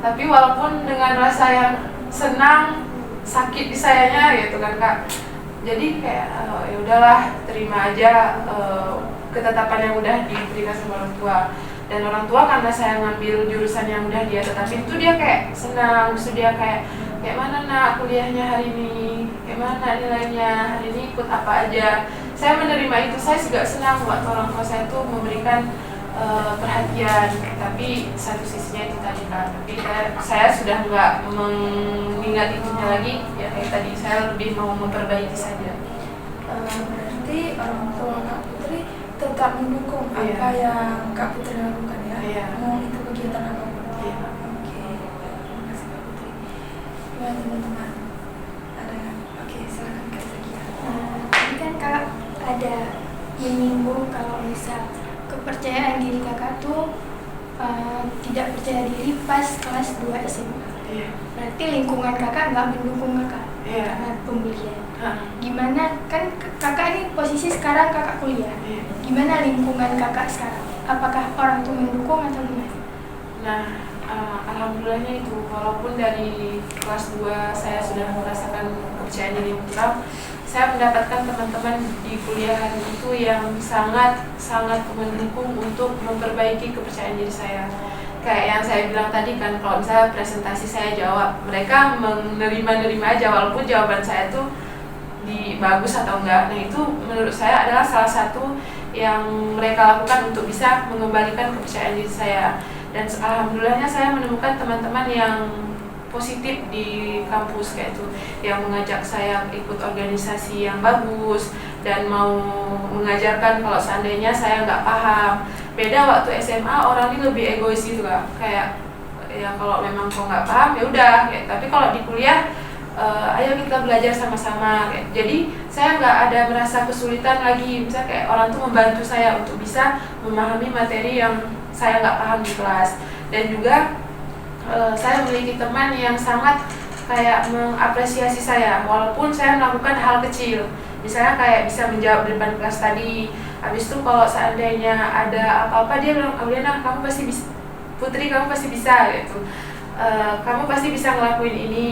[SPEAKER 2] Tapi walaupun dengan rasa yang senang, sakit di sayanya gitu kan Kak. Jadi kayak ya udahlah, terima aja ketetapan yang udah diberikan sama orang tua. Dan orang tua karena saya ngambil jurusan yang udah dia tetapin itu dia kayak senang, terus dia kayak mana nak kuliahnya hari ini, kayak mana nilainya hari ini, ikut apa aja. Saya menerima itu, saya juga senang waktu orang tua saya tuh memberikan perhatian. Tapi satu sisinya itu tadi Kak, tapi saya sudah nggak mengingat itunya lagi, ya kayak tadi saya lebih mau memperbaiki saja.
[SPEAKER 1] Berarti orang tua Kak Putri tetap mendukung apa yang Kak Putri lakukan ya, mau itu kegiatan apapun. Oke, terima kasih Kak Putri. Gimana teman-teman? Ada? Oke, silakan Kak Zakia.
[SPEAKER 9] Tadi kan Kak ada menyinggung kalau misal kepercayaan diri Kakak tuh tidak percaya diri pas kelas 2 SMA. Berarti lingkungan Kakak nggak mendukung Kakak karena pembelian. Gimana, kan Kakak ini posisi sekarang Kakak kuliah. Gimana lingkungan Kakak sekarang? Apakah orang tua mendukung atau gimana?
[SPEAKER 2] Nah, alhamdulillahnya itu, walaupun dari kelas 2 saya sudah merasakan kepercayaan diri kurang, saya mendapatkan teman-teman di kuliahan itu yang sangat mendukung untuk memperbaiki kepercayaan diri saya. Kayak yang saya bilang tadi kan, kalau misalnya presentasi saya jawab, mereka menerima aja walaupun jawaban saya tuh bagus atau enggak. Nah itu menurut saya adalah salah satu yang mereka lakukan untuk bisa mengembalikan kepercayaan diri saya. Dan alhamdulillahnya saya menemukan teman-teman yang positif di kampus kayak itu, yang mengajak saya ikut organisasi yang bagus dan mau mengajarkan kalau seandainya saya nggak paham. Beda waktu SMA, orang ini lebih egois gitu Kak, kayak ya kalau memang kau nggak paham ya udah, tapi kalau di kuliah ayo kita belajar sama-sama kayak. Jadi saya nggak ada merasa kesulitan lagi, misalnya kayak orang tuh membantu saya untuk bisa memahami materi yang saya nggak paham di kelas. Dan juga saya memiliki teman yang sangat kayak mengapresiasi saya walaupun saya melakukan hal kecil, misalnya kayak bisa menjawab di depan kelas tadi. Habis itu kalau seandainya ada apa-apa dia bilang, Auliana kamu pasti bisa, Putri kamu pasti bisa gitu, kamu pasti bisa ngelakuin ini.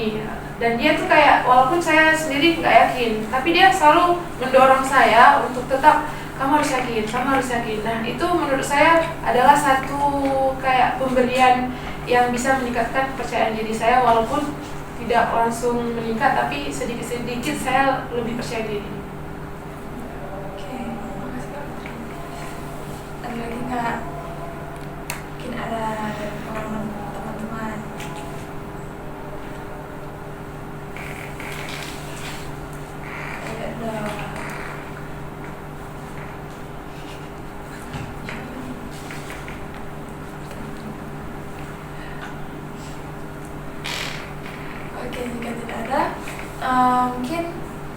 [SPEAKER 2] Dan dia tuh kayak walaupun saya sendiri nggak yakin, tapi dia selalu mendorong saya untuk tetap kamu harus yakin, kamu harus yakin. Nah itu menurut saya adalah satu kayak pemberian yang bisa meningkatkan kepercayaan diri saya walaupun tidak langsung meningkat, tapi sedikit-sedikit saya lebih percaya diri.
[SPEAKER 1] Oke, makasih Kak Putri. Ada lagi nggak? Mungkin ada dari pengalaman teman-teman. Ayo dong. Oke, jika tidak ada, mungkin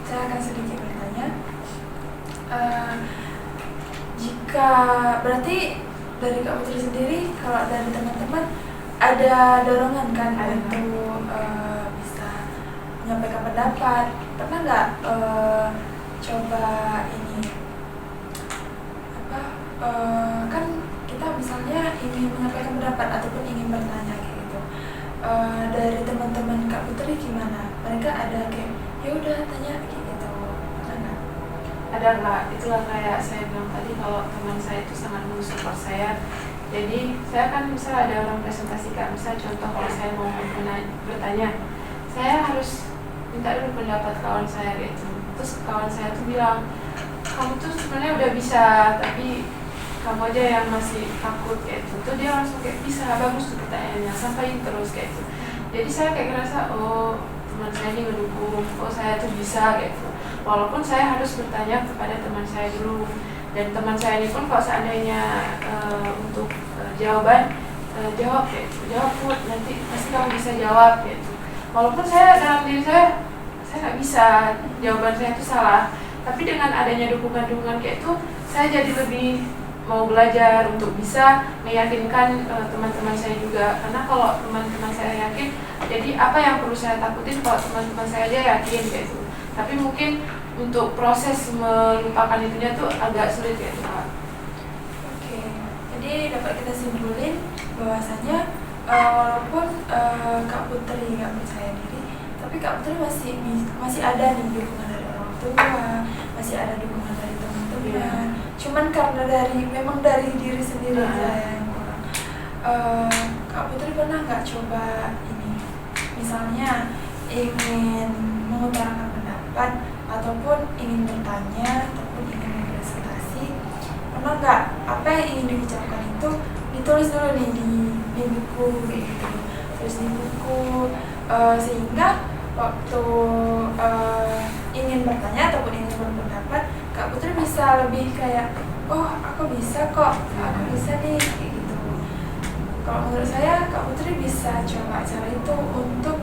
[SPEAKER 1] saya akan sedikit bertanya. Jika berarti dari Kak Putri sendiri, kalau dari teman-teman ada dorongan kan untuk bisa menyampaikan pendapat. Pernah nggak coba ini apa? Kan kita misalnya ingin menyampaikan pendapat ataupun ingin bertanya kayak gitu. Dari teman-teman Kak Putri gimana? Mereka ada kayak ya udah tanya kayak gitu. Pernah nggak?
[SPEAKER 2] Ada nggak? Itulah kayak saya bilang tadi, kalau teman saya itu sangat mensupport saya. Jadi saya kan misal ada orang presentasikan, misal contoh kalau saya mau bertanya, saya harus minta dulu pendapat kawan saya gitu. Terus kawan saya tuh bilang, kamu tuh sebenarnya udah bisa, tapi kamu aja yang masih takut kayak gitu. Tuh dia langsung kayak bisa, bagus tuh pertanyaannya, sampaikan terus kayak gitu. Jadi saya kayak ngerasa, oh teman saya ini mendukung, oh saya tuh bisa kayak gitu. Walaupun saya harus bertanya kepada teman saya dulu, dan teman saya ini pun kalau seandainya untuk jawaban, jawab kayak gitu, jawab Put, nanti pasti kamu bisa jawab kayak gitu. Walaupun saya dalam diri saya nggak bisa, jawaban saya itu salah, tapi dengan adanya dukungan-dukungan kayak itu, saya jadi lebih mau belajar untuk bisa meyakinkan teman-teman saya juga. Karena kalau teman-teman saya yakin, jadi apa yang perlu saya takutin kalau teman-teman saya aja yakin kayak gitu. Tapi mungkin untuk proses melupakan itunya tuh agak sulit ya Kak.
[SPEAKER 1] Oke, jadi dapat kita simpulin bahwasanya walaupun Kak Putri nggak percaya diri, tapi Kak Putri masih ada nih dukungan dari orang tua, masih ada dukungan dari teman-teman. Cuman karena memang dari diri sendiri aja yang kurang. Kak Putri pernah nggak coba ini, misalnya ingin mengutarakan pendapat ataupun ingin bertanya ataupun ingin berpresentasi, pernah nggak apa yang ingin diucapkan itu ditulis dulu nih di buku kayak gitu, terus di buku sehingga waktu ingin bertanya ataupun ingin berpendapat, Kak Putri bisa lebih kayak, oh aku bisa kok, aku bisa nih kayak gitu. Kalau menurut saya Kak Putri bisa coba cara itu untuk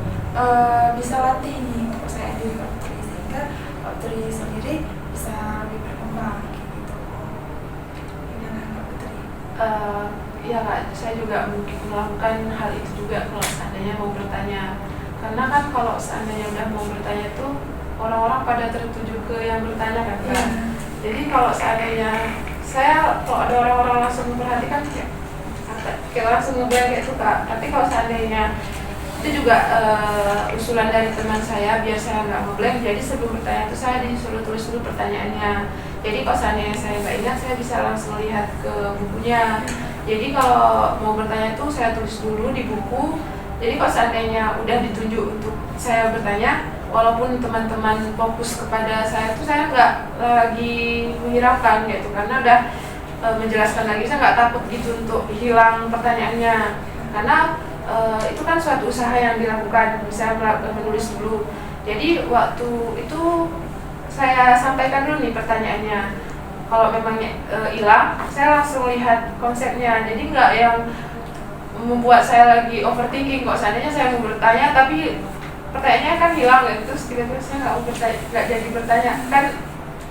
[SPEAKER 1] bisa latih nih kepercayaan diri Kak Putri, sehingga Kak Putri sendiri bisa lebih berkembang kayak gitu. Gimana Kak Putri?
[SPEAKER 2] Iya Kak, saya juga mungkin melakukan hal itu juga kalau seandainya mau bertanya. Karena kan kalau seandainya udah mau bertanya tuh orang-orang pada tertuju ke yang bertanya kan Kak. Jadi kalau seandainya saya, kalau ada orang-orang langsung memperhatikan kayak langsung ngebilang kayak itu Kak. Tapi kalau seandainya itu juga usulan dari teman saya biar saya nggak ngeblank, jadi sebelum bertanya itu saya disuruh tulis dulu pertanyaannya. Jadi kalau seandainya saya nggak ingat, saya bisa langsung lihat ke bukunya. Jadi kalau mau bertanya itu saya tulis dulu di buku. Jadi kalau seandainya udah ditunjuk untuk saya bertanya, walaupun teman-teman fokus kepada saya itu, saya nggak lagi menghiraukan gitu, karena udah menjelaskan lagi, saya nggak takut gitu untuk hilang pertanyaannya. Karena itu kan suatu usaha yang dilakukan, bisa menulis dulu. Jadi waktu itu saya sampaikan dulu nih pertanyaannya. Kalau memang hilang, saya langsung lihat konsepnya. Jadi nggak yang membuat saya lagi overthinking. Kok seandainya saya mau bertanya, tapi pertanyaannya kan hilang ya. Terus tiba-tiba saya nggak jadi bertanya, kan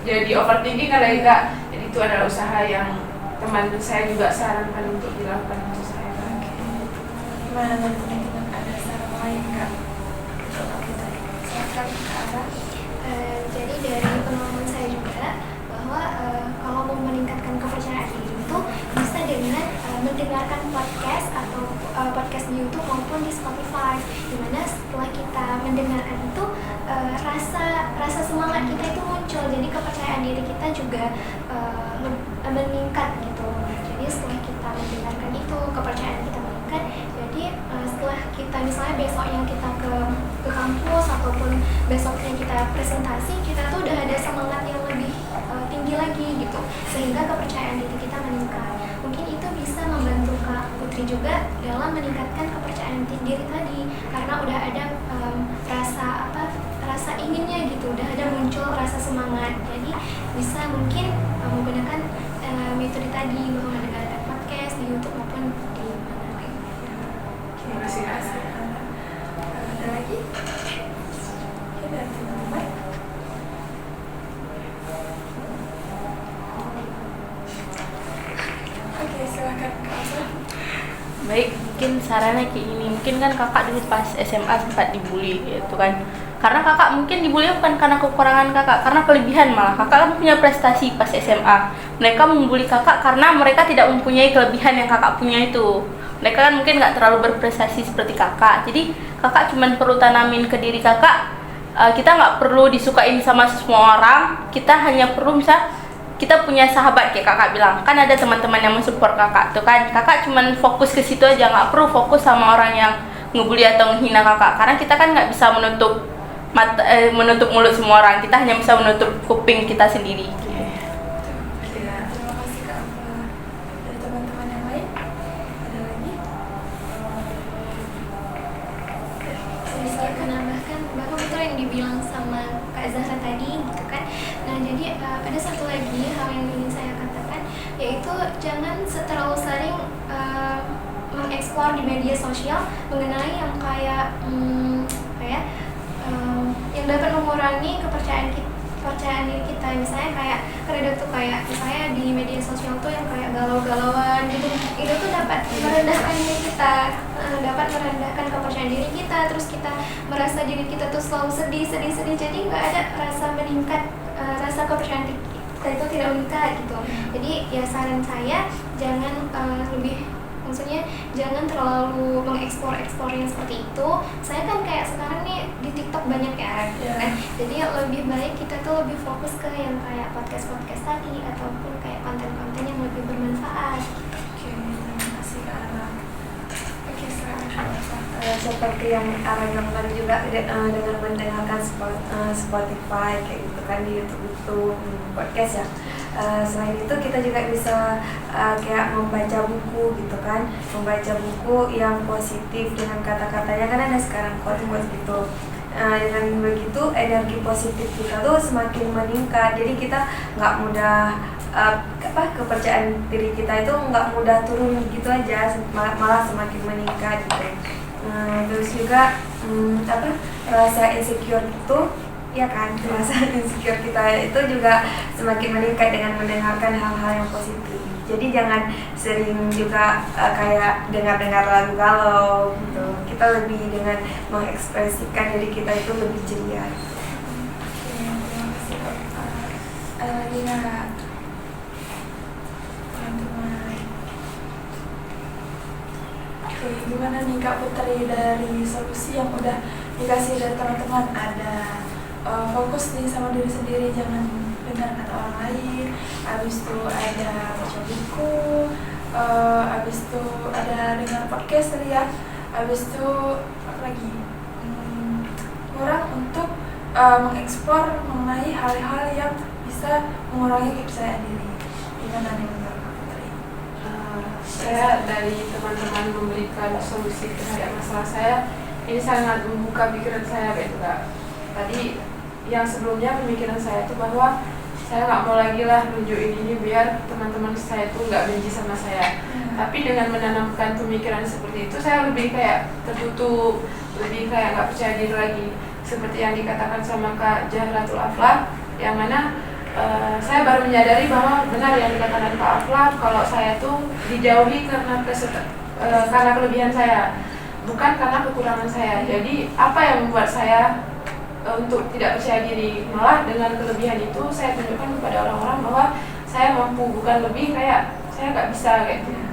[SPEAKER 2] jadi overthinking kan lagi Kak. Jadi itu adalah usaha yang teman saya juga sarankan untuk dilakukan untuk saya.
[SPEAKER 1] Gimana teman-teman, ada saran lain Kak untuk Kak Putri? Silakan Kak Ara.
[SPEAKER 7] Jadi dari pengalaman saya juga bahwa kalau mau meningkatkan kepercayaan diri itu bisa dengan mendengarkan podcast atau podcast di YouTube maupun di Spotify. Dimana setelah kita mendengarkan itu rasa semangat kita itu muncul, jadi kepercayaan diri kita juga meningkat gitu. Jadi setelah kita mendengarkan itu, kepercayaan kita meningkat. Jadi setelah kita misalnya besoknya kita ke kampus ataupun besoknya kita presentasi, kita tuh udah ada semangat yang lebih tinggi lagi gitu, sehingga kepercayaan diri kita meningkat. Mungkin itu bisa membantu Kak Putri juga dalam meningkatkan kepercayaan diri tadi, karena udah ada rasa inginnya gitu, udah ada muncul rasa semangat. Jadi bisa mungkin menggunakan metode tadi, bahwa mendengarkan podcast di YouTube maupun di mana.
[SPEAKER 2] Terima kasih.
[SPEAKER 1] Ada lagi? Oke, dari teman-teman. Oke, silakan Kak Azra.
[SPEAKER 5] Baik, mungkin sarannya kayak gini. Mungkin kan kakak dulu pas SMA sempat dibully gitu kan. Karena kakak mungkin dibully bukan karena kekurangan kakak, karena kelebihan malah. Kakak kan punya prestasi pas SMA. Mereka membuli kakak karena mereka tidak mempunyai kelebihan yang kakak punya itu. Mereka kan mungkin nggak terlalu berprestasi seperti kakak. Jadi kakak cuma perlu tanamin ke diri kakak. Kita nggak perlu disukain sama semua orang. Kita hanya perlu kita punya sahabat kayak kakak bilang. Kan ada teman-teman yang mensupport kakak tuh kan. Kakak cuma fokus ke situ aja, nggak perlu fokus sama orang yang ngebully atau menghina kakak. Karena kita kan nggak bisa menutup mulut semua orang, kita hanya bisa menutup kuping kita sendiri.
[SPEAKER 1] Terima kasih Kak Amra. Dari teman-teman yang lain, ada lagi?
[SPEAKER 7] Saya bisa menambahkan bahwa betul yang dibilang sama Kak Zahra tadi gitu kan. Nah jadi ada satu lagi hal yang ingin saya katakan, yaitu jangan terlalu sering mengeksplor di media sosial mengenai yang kayak yang dapat mengurangi kepercayaan diri kita. Misalnya kayak ada tuh kayak misalnya di media sosial tuh yang kayak galau-galauan gitu, itu tuh dapat merendahkan diri kita, dapat merendahkan kepercayaan diri kita, terus kita merasa diri kita tuh selalu sedih, jadi nggak ada rasa meningkat, rasa kepercayaan diri kita itu tidak meningkat gitu. Jadi ya saran saya jangan jangan terlalu mengeksplor yang seperti itu. Saya kan kayak sekarang nih di TikTok banyak ya, kan? Jadi lebih baik kita tuh lebih fokus ke yang kayak podcast tadi ataupun kayak konten-konten yang lebih bermanfaat.
[SPEAKER 1] Oke, terima kasih Kak Ara. Oke, silakan.
[SPEAKER 3] Seperti yang Ara bilang tadi juga, dengan mendengarkan Spotify kayak gitu kan, di YouTube itu podcast ya. Selain itu kita juga bisa kayak membaca buku gitu kan, membaca buku yang positif dengan kata-katanya, kan ada sekarang quote-quote gitu. Dengan begitu energi positif kita tuh semakin meningkat, jadi kita nggak mudah kepercayaan diri kita itu nggak mudah turun gitu aja, malah semakin meningkat gitu. Terus juga rasa insecure itu, ya kan, rasa insecure kita itu juga semakin meningkat dengan mendengarkan hal-hal yang positif. Jadi jangan sering juga kayak dengar-dengar lagu galau gitu. Kita lebih dengan mengekspresikan diri kita itu lebih ceria.
[SPEAKER 1] Oke, terima kasih Kak. Ada lagi nggak? Teman-teman. Oke, gimana nih Kak Putri dari solusi yang udah dikasih dari teman-teman? Ada fokus nih sama diri sendiri, jangan dengar kata orang lain. Abis itu ada baca buku, abis itu ada dengar podcast tadi ya. Abis itu apa lagi? Kurang untuk mengeksplor mengenai hal-hal yang bisa mengurangi kepercayaan diri. Gimana nih menurut Kak Putri?
[SPEAKER 2] Saya dari teman-teman memberikan solusi terhadap masalah saya, ini sangat membuka pikiran saya kayak itu Kak. Tadi yang sebelumnya pemikiran saya itu bahwa saya nggak mau lagi lah nunjukin ini biar teman-teman saya itu nggak benci sama saya. Tapi dengan menanamkan pemikiran seperti itu, saya lebih kayak tertutup, lebih kayak nggak percaya diri lagi. Seperti yang dikatakan sama Kak Zahratul Aflah, yang mana saya baru menyadari bahwa benar yang dikatakan Kak Aflah, kalau saya tuh dijauhi karena kelebihan saya, bukan karena kekurangan saya. Jadi apa yang membuat saya untuk tidak percaya diri, malah dengan kelebihan itu saya tunjukkan kepada orang-orang bahwa saya mampu, bukan lebih kayak saya nggak bisa kayak gitu.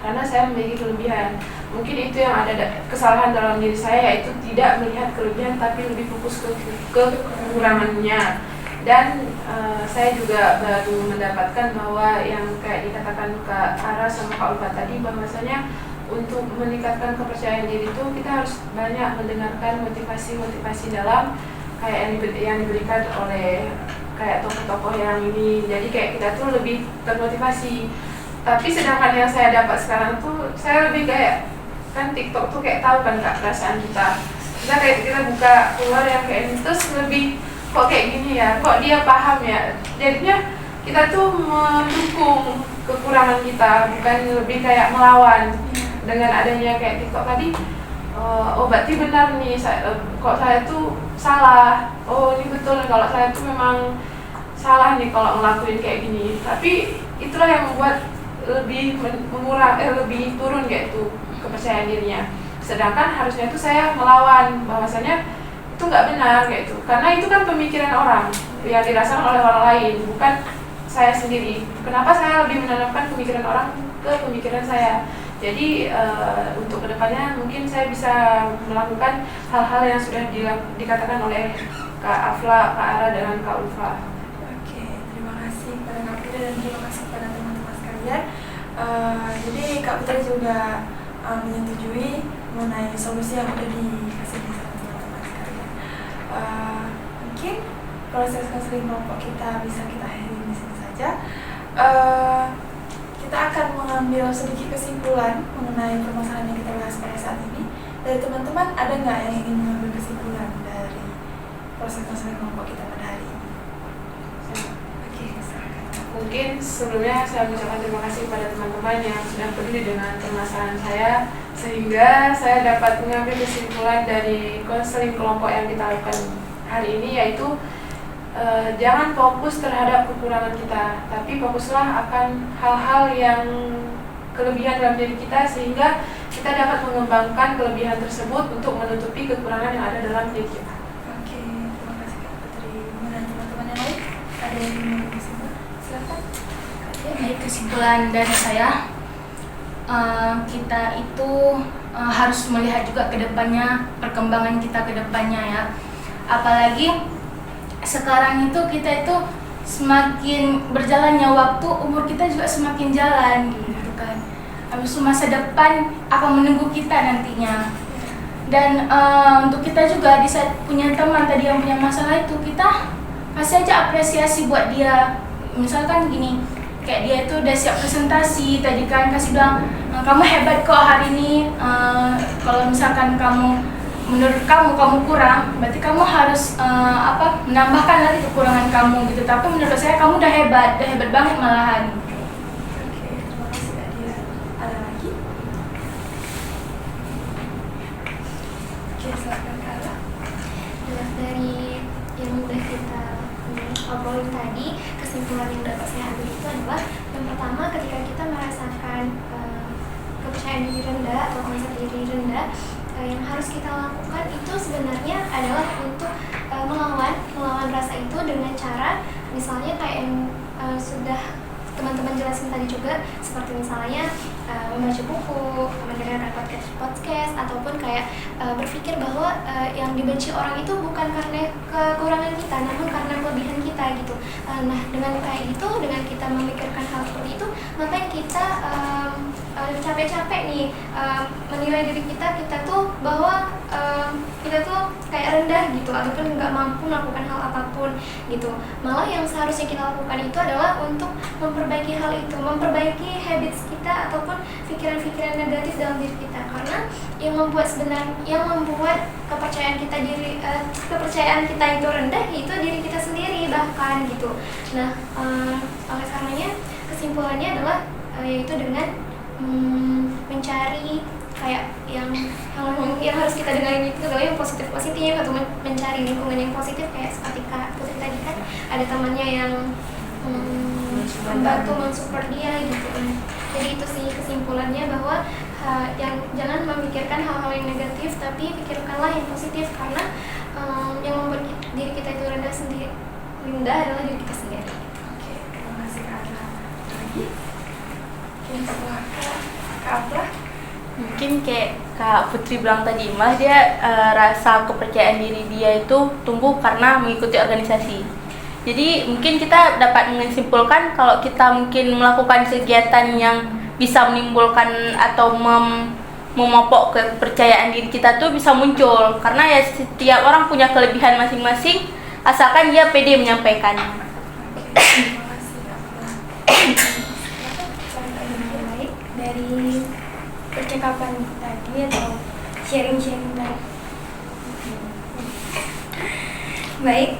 [SPEAKER 2] Karena saya memiliki kelebihan. Mungkin itu yang ada kesalahan dalam diri saya, yaitu tidak melihat kelebihan tapi lebih fokus ke kekurangannya. Dan saya juga baru mendapatkan bahwa yang kayak dikatakan Kak Ara sama Kak Ulfa tadi, bahwasanya untuk meningkatkan kepercayaan diri itu kita harus banyak mendengarkan motivasi dalam kayak yang diberikan oleh kayak tokoh-tokoh yang ini. Jadi kayak kita tuh lebih termotivasi. Tapi sedangkan yang saya dapat sekarang tuh saya lebih kayak kan TikTok tuh kayak tahu kan Kak perasaan kita kayak kita buka keluar yang kayak ini terus lebih kok kayak gini ya, kok dia paham ya. Jadinya kita tuh mendukung kekurangan kita, bukan lebih kayak melawan. Dengan adanya kayak TikTok tadi, oh berarti benar nih, kok saya tuh salah, oh ini betul kalau saya tuh memang salah nih kalau ngelakuin kayak gini. Tapi itulah yang membuat lebih lebih turun kayak itu kepercayaan dirinya. Sedangkan harusnya itu saya melawan bahwasanya itu nggak benar kayak itu, karena itu kan pemikiran orang yang dirasakan oleh orang lain, bukan saya sendiri. Kenapa saya lebih menanamkan pemikiran orang ke pemikiran saya? Jadi untuk kedepannya mungkin saya bisa melakukan hal-hal yang sudah dikatakan oleh Kak Afla, Kak Ara, dan Kak Ulfa.
[SPEAKER 1] Oke, terima kasih kepada Kak Putri dan terima kasih kepada teman-teman sekalian. Jadi Kak Putri juga menyetujui mengenai solusi yang sudah dikasih sama teman-teman sekalian. Mungkin proses konseling kelompok kita bisa kita akhiri di sini saja. Kita akan mengambil sedikit kesimpulan mengenai permasalahan yang kita bahas pada saat ini. Dari teman-teman, ada nggak yang ingin mengambil kesimpulan dari proses konseling kelompok kita pada hari ini? Oke, silakan.
[SPEAKER 2] Mungkin sebelumnya saya mengucapkan terima kasih kepada teman-teman yang sudah peduli dengan permasalahan saya, sehingga saya dapat mengambil kesimpulan dari konseling kelompok yang kita lakukan hari ini, yaitu jangan fokus terhadap kekurangan kita, tapi fokuslah akan hal-hal yang kelebihan dalam diri kita, sehingga kita dapat mengembangkan kelebihan tersebut untuk menutupi kekurangan yang ada dalam diri kita.
[SPEAKER 1] Oke, terima kasih Kak Putri. Dan teman-teman yang lain, ada yang ingin berkesimpulan? Silakan.
[SPEAKER 4] Baik, kesimpulan dari saya, kita itu harus melihat juga ke depannya, perkembangan kita ke depannya ya. Apalagi sekarang itu kita itu semakin berjalannya waktu, umur kita juga semakin jalan gitu kan. Habis itu masa depan akan menunggu kita nantinya. Dan untuk kita juga di saat punya teman tadi yang punya masalah itu, kita kasih aja apresiasi buat dia. Misalkan gini, kayak dia itu udah siap presentasi tadi kan, kasih bilang kamu hebat kok hari ini. Kalau misalkan menurut kamu kurang, berarti kamu harus menambahkan lagi kekurangan kamu gitu. Tapi menurut saya kamu udah hebat banget malahan.
[SPEAKER 1] Oke, terima kasih Kak Dia. Ada lagi? Oke, silakan Kak Ara.
[SPEAKER 7] Dari yang udah kita obrolin tadi, kesimpulan yang dapat saya ambil itu adalah yang pertama, ketika kita merasakan kepercayaan diri rendah atau konsep diri rendah, yang harus kita lakukan itu sebenarnya adalah untuk melawan rasa itu dengan cara misalnya kayak yang sudah teman-teman jelasin tadi juga, seperti misalnya membaca buku, mendengarkan podcast, ataupun kayak berpikir bahwa yang dibenci orang itu bukan karena kekurangan kita, namun karena kelebihan kita gitu. Nah, dengan kayak gitu, dengan kita memikirkan hal seperti itu, maka kita capek-capek nih menilai diri kita tuh bahwa kita tuh kayak rendah gitu, ataupun nggak mampu melakukan hal apapun gitu. Malah yang seharusnya kita lakukan itu adalah untuk memperbaiki hal itu, memperbaiki habits kita ataupun pikiran-pikiran negatif dalam diri kita, karena yang membuat kepercayaan kita itu rendah itu diri kita sendiri bahkan gitu. Nah, oleh karenanya kesimpulannya adalah yaitu dengan mencari kayak yang harus kita dengarin itu adalah yang positif atau mencari lingkungan yang positif, kayak seperti Kak Putri tadi kan ada temannya yang membantu mensupport dia gitu. Jadi itu sih kesimpulannya, bahwa yang jangan memikirkan hal-hal yang negatif, tapi pikirkanlah yang positif, karena yang membuat diri kita itu rendah adalah diri kita sendiri.
[SPEAKER 1] Oke, terima kasih Kak Ara. Lagi? Oke, setelah Kak Afla.
[SPEAKER 5] Mungkin kayak Kak Putri bilang tadi, malah dia rasa kepercayaan diri dia itu tumbuh karena mengikuti organisasi. Jadi mungkin kita dapat menyimpulkan kalau kita mungkin melakukan kegiatan yang bisa menimbulkan atau memupuk kepercayaan diri kita tuh bisa muncul, karena ya setiap orang punya kelebihan masing-masing asalkan dia pede menyampaikan.
[SPEAKER 1] Terima kasih
[SPEAKER 9] Baik, dari percakapan tadi atau sharing-sharing tadi. Baik,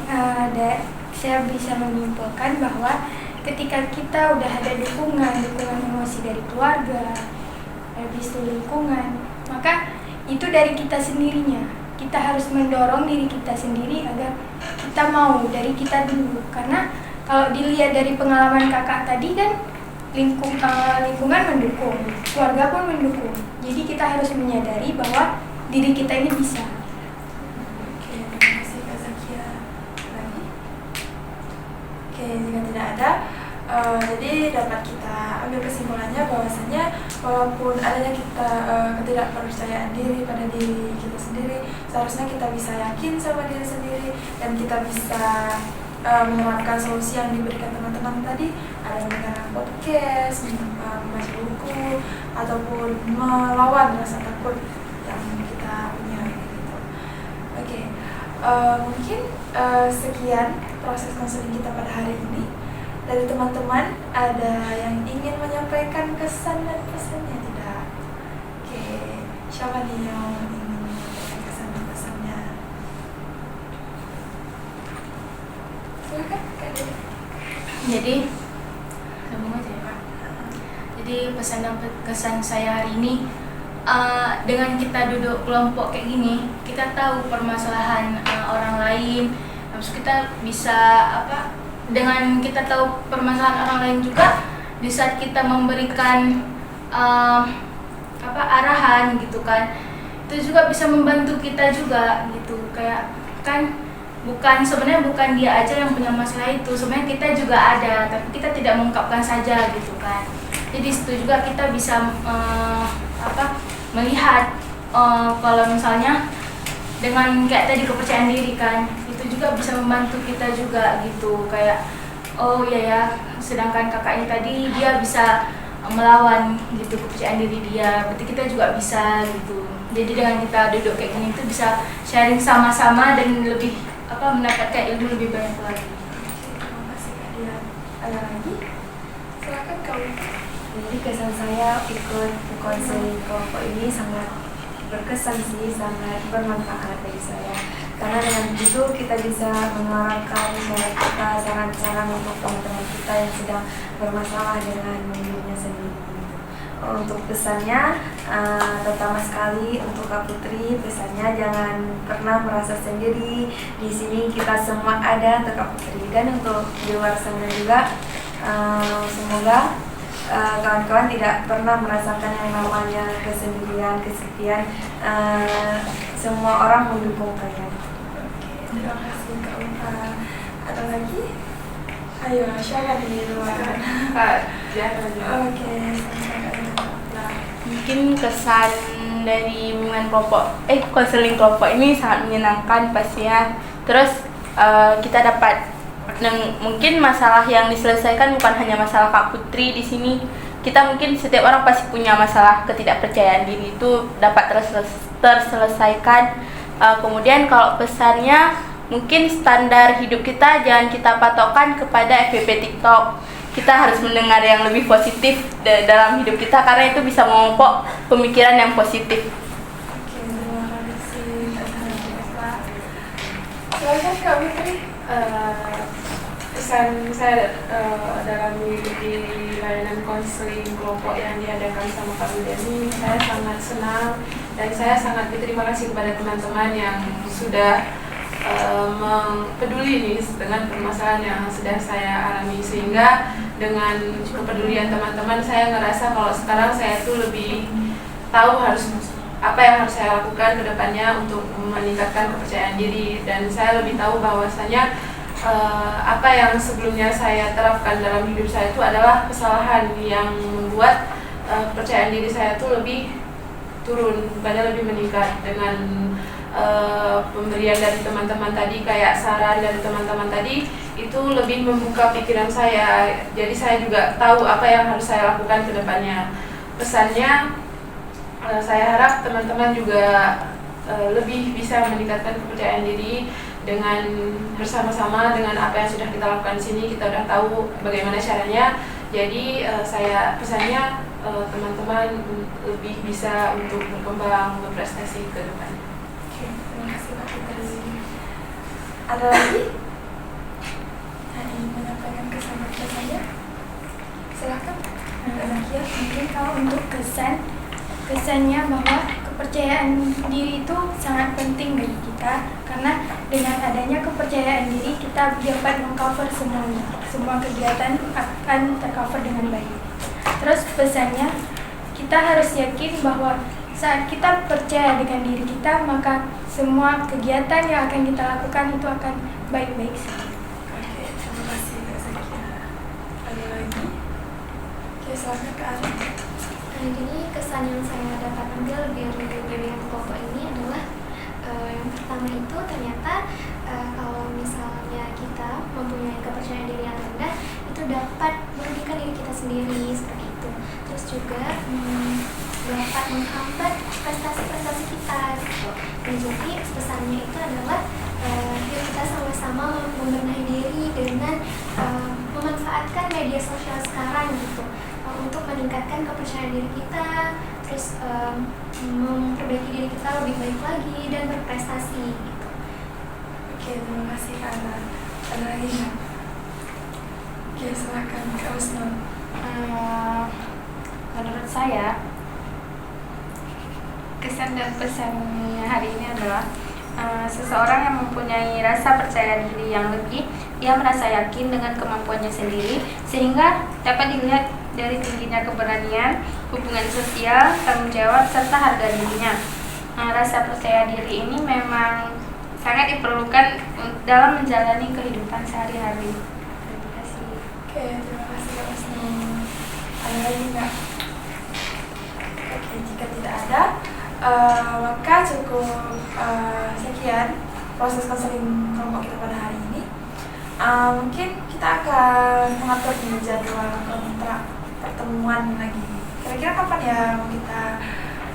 [SPEAKER 9] saya bisa menyimpulkan bahwa ketika kita udah ada dukungan emosi dari keluarga, habis itu lingkungan, maka itu dari kita sendirinya. Kita harus mendorong diri kita sendiri agar kita mau dari kita dulu. Karena kalau dilihat dari pengalaman kakak tadi kan lingkungan mendukung, keluarga pun mendukung. Jadi kita harus menyadari bahwa diri kita ini bisa.
[SPEAKER 1] Oke, terima kasih Kak Zakia. Lagi? Oke, jika tidak ada, jadi dapat kita ambil kesimpulannya bahwasanya walaupun adanya kita ketidakpercayaan diri pada diri kita sendiri, seharusnya kita bisa yakin sama diri sendiri dan kita bisa menerapkan solusi yang diberikan teman-teman tadi, ada mendengarkan podcast, membaca buku, ataupun melawan rasa takut yang kita punya gitu. Oke, mungkin sekian proses konseling kita pada hari ini. Dari teman-teman ada yang ingin menyampaikan kesan dan pesannya tidak? Oke, siapa nih yang ingin menyampaikan kesan dan pesannya? Silakan Kak Dewi.
[SPEAKER 4] Jadi sambung aja ya Kak. Jadi pesan dan kesan saya hari ini, dengan kita duduk kelompok kayak gini, kita tahu permasalahan orang lain, terus kita bisa dengan kita tahu permasalahan orang lain juga, di saat kita memberikan arahan gitu kan, itu juga bisa membantu kita juga gitu. Kayak kan sebenarnya bukan dia aja yang punya masalah itu, sebenarnya kita juga ada, tapi kita tidak mengungkapkan saja gitu kan. Jadi situ juga kita bisa melihat kalau misalnya dengan kayak tadi kepercayaan diri kan, itu juga bisa membantu kita juga gitu. Kayak oh iya ya, sedangkan kakaknya tadi dia bisa melawan gitu kepercayaan diri dia, berarti kita juga bisa gitu. Jadi dengan kita duduk kayak gini itu bisa sharing sama-sama dan lebih mendapatkan ilmu lebih banyak lagi.
[SPEAKER 1] Terima kasih Kak Dia. Ada lagi? Silakan Kak Wika.
[SPEAKER 3] Jadi kesan saya ikut konseling kelompok ini sangat berkesan sih, sangat bermanfaat bagi saya. Karena dengan itu kita bisa menyuarakan suara kita, saran-saran untuk teman-teman kita yang sedang bermasalah dengan dirinya sendiri. Untuk pesannya, terutama sekali untuk Kak Putri, pesannya jangan pernah merasa sendiri. Di sini kita semua ada untuk Kak Putri, dan untuk di luar sana juga semoga kawan-kawan tidak pernah merasakan yang namanya kesendirian, kesepian. Semua orang mendukung kalian.
[SPEAKER 1] Terima kasih Kak Wika. Ada lagi? Ayo, siapa di luar? Oke,
[SPEAKER 5] Mungkin kesan dari bimbingan konseling kelompok ini sangat menyenangkan pastinya. Terus kita dapat mungkin masalah yang diselesaikan bukan hanya masalah Kak Putri di sini. Kita mungkin setiap orang pasti punya masalah ketidakpercayaan diri, itu dapat terselesaikan. Kemudian kalau pesannya, mungkin standar hidup kita jangan kita patokkan kepada FYP TikTok. Kita harus mendengar yang lebih positif dalam hidup kita, karena itu bisa memupuk pemikiran yang positif.
[SPEAKER 1] Oke, terima kasih. Silakan Kak Putri.
[SPEAKER 2] Pesan saya dalam mengikuti layanan konseling kelompok yang diadakan sama Kak Widani, saya sangat senang dan saya sangat berterima kasih kepada teman-teman yang sudah peduli nih dengan permasalahan yang sedang saya alami, sehingga dengan kepedulian teman-teman saya ngerasa kalau sekarang saya tuh lebih tahu apa yang harus saya lakukan ke depannya untuk meningkatkan kepercayaan diri, dan saya lebih tahu bahwasanya apa yang sebelumnya saya terapkan dalam hidup saya itu adalah kesalahan yang membuat kepercayaan diri saya itu lebih turun, bukannya lebih meningkat. Dengan pemberian dari teman-teman tadi, kayak saran dari teman-teman tadi itu lebih membuka pikiran saya. Jadi saya juga tahu apa yang harus saya lakukan ke depannya. Pesannya, saya harap teman-teman juga lebih bisa meningkatkan kepercayaan diri dengan bersama-sama dengan apa yang sudah kita lakukan di sini. Kita udah tahu bagaimana caranya. Jadi saya pesannya teman-teman lebih bisa untuk berkembang, berprestasi ke depannya.
[SPEAKER 1] Oke, terima kasih Pak Fitri. Ada lagi? Ingin menyampaikan kesan-kesannya? Silahkan.
[SPEAKER 9] Mungkin kalau untuk kesannya bahwa kepercayaan diri itu sangat penting bagi kita, karena dengan adanya kepercayaan diri kita dapat mengcover semua kegiatan akan tercover dengan baik. Terus pesannya, kita harus yakin bahwa saat kita percaya dengan diri kita, maka semua kegiatan yang akan kita lakukan itu akan baik-baik saja.
[SPEAKER 1] Oke, terima kasih Kak Zakia. Ada lagi? Oke, silakan Kak Ari.
[SPEAKER 7] Jadi kesan yang saya dapat ambil dari pemilihan kelompok ini adalah yang pertama itu ternyata kalau misalnya kita mempunyai kepercayaan diri yang rendah itu dapat merugikan diri kita sendiri seperti itu. Terus juga dapat menghambat prestasi-prestasi kita gitu. Dan jadi pesannya itu adalah yuk kita sama-sama membenahi diri dengan memanfaatkan media sosial sekarang gitu. Untuk meningkatkan kepercayaan diri kita, terus memperbaiki diri kita lebih baik lagi dan berprestasi gitu.
[SPEAKER 1] Oke, terima kasih Kak Ana. Ada lagi nggak? Oke, silakan Kak Usnul.
[SPEAKER 6] Menurut saya, kesan dan pesannya hari ini adalah seseorang yang mempunyai rasa percaya diri yang lebih, ia merasa yakin dengan kemampuannya sendiri, sehingga dapat dilihat dari tingginya keberanian, hubungan sosial, tanggung jawab, serta harga dirinya. Rasa percaya diri ini memang sangat diperlukan dalam menjalani kehidupan sehari-hari. Terima kasih.
[SPEAKER 1] Oke, terima kasih Kak Usnul. Ada lagi nggak? Oke, jika tidak ada, maka cukup sekian proses konseling kelompok kita pada hari ini. Mungkin kita akan mengatur di jadwal kontrak pertemuan lagi. Kira-kira kapan ya kita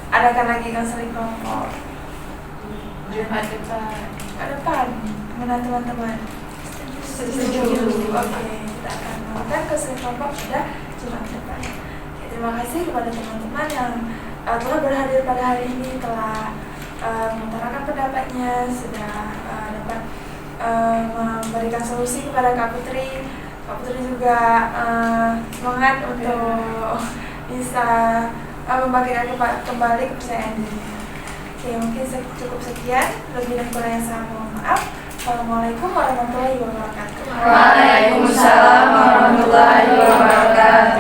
[SPEAKER 1] adakan lagi konseling kelompok?
[SPEAKER 2] Jumat depan.
[SPEAKER 1] Depan, mana teman-teman? Setuju. Oke, kita akan melakukan konseling kelompok pada Jumat depan. Oke, terima kasih kepada teman-teman yang telah berhadir pada hari ini, telah mengutarakan pendapatnya, sudah dapat memberikan solusi kepada Kak Putri. Kak Putri juga semangat untuk bisa membagikan kembali kepercayaan diri. Oke, mungkin cukup sekian. Lebih dan kurangnya saya mohon maaf. Assalamualaikum warahmatullahi wabarakatuh.
[SPEAKER 5] Waalaikumsalam warahmatullahi wabarakatuh.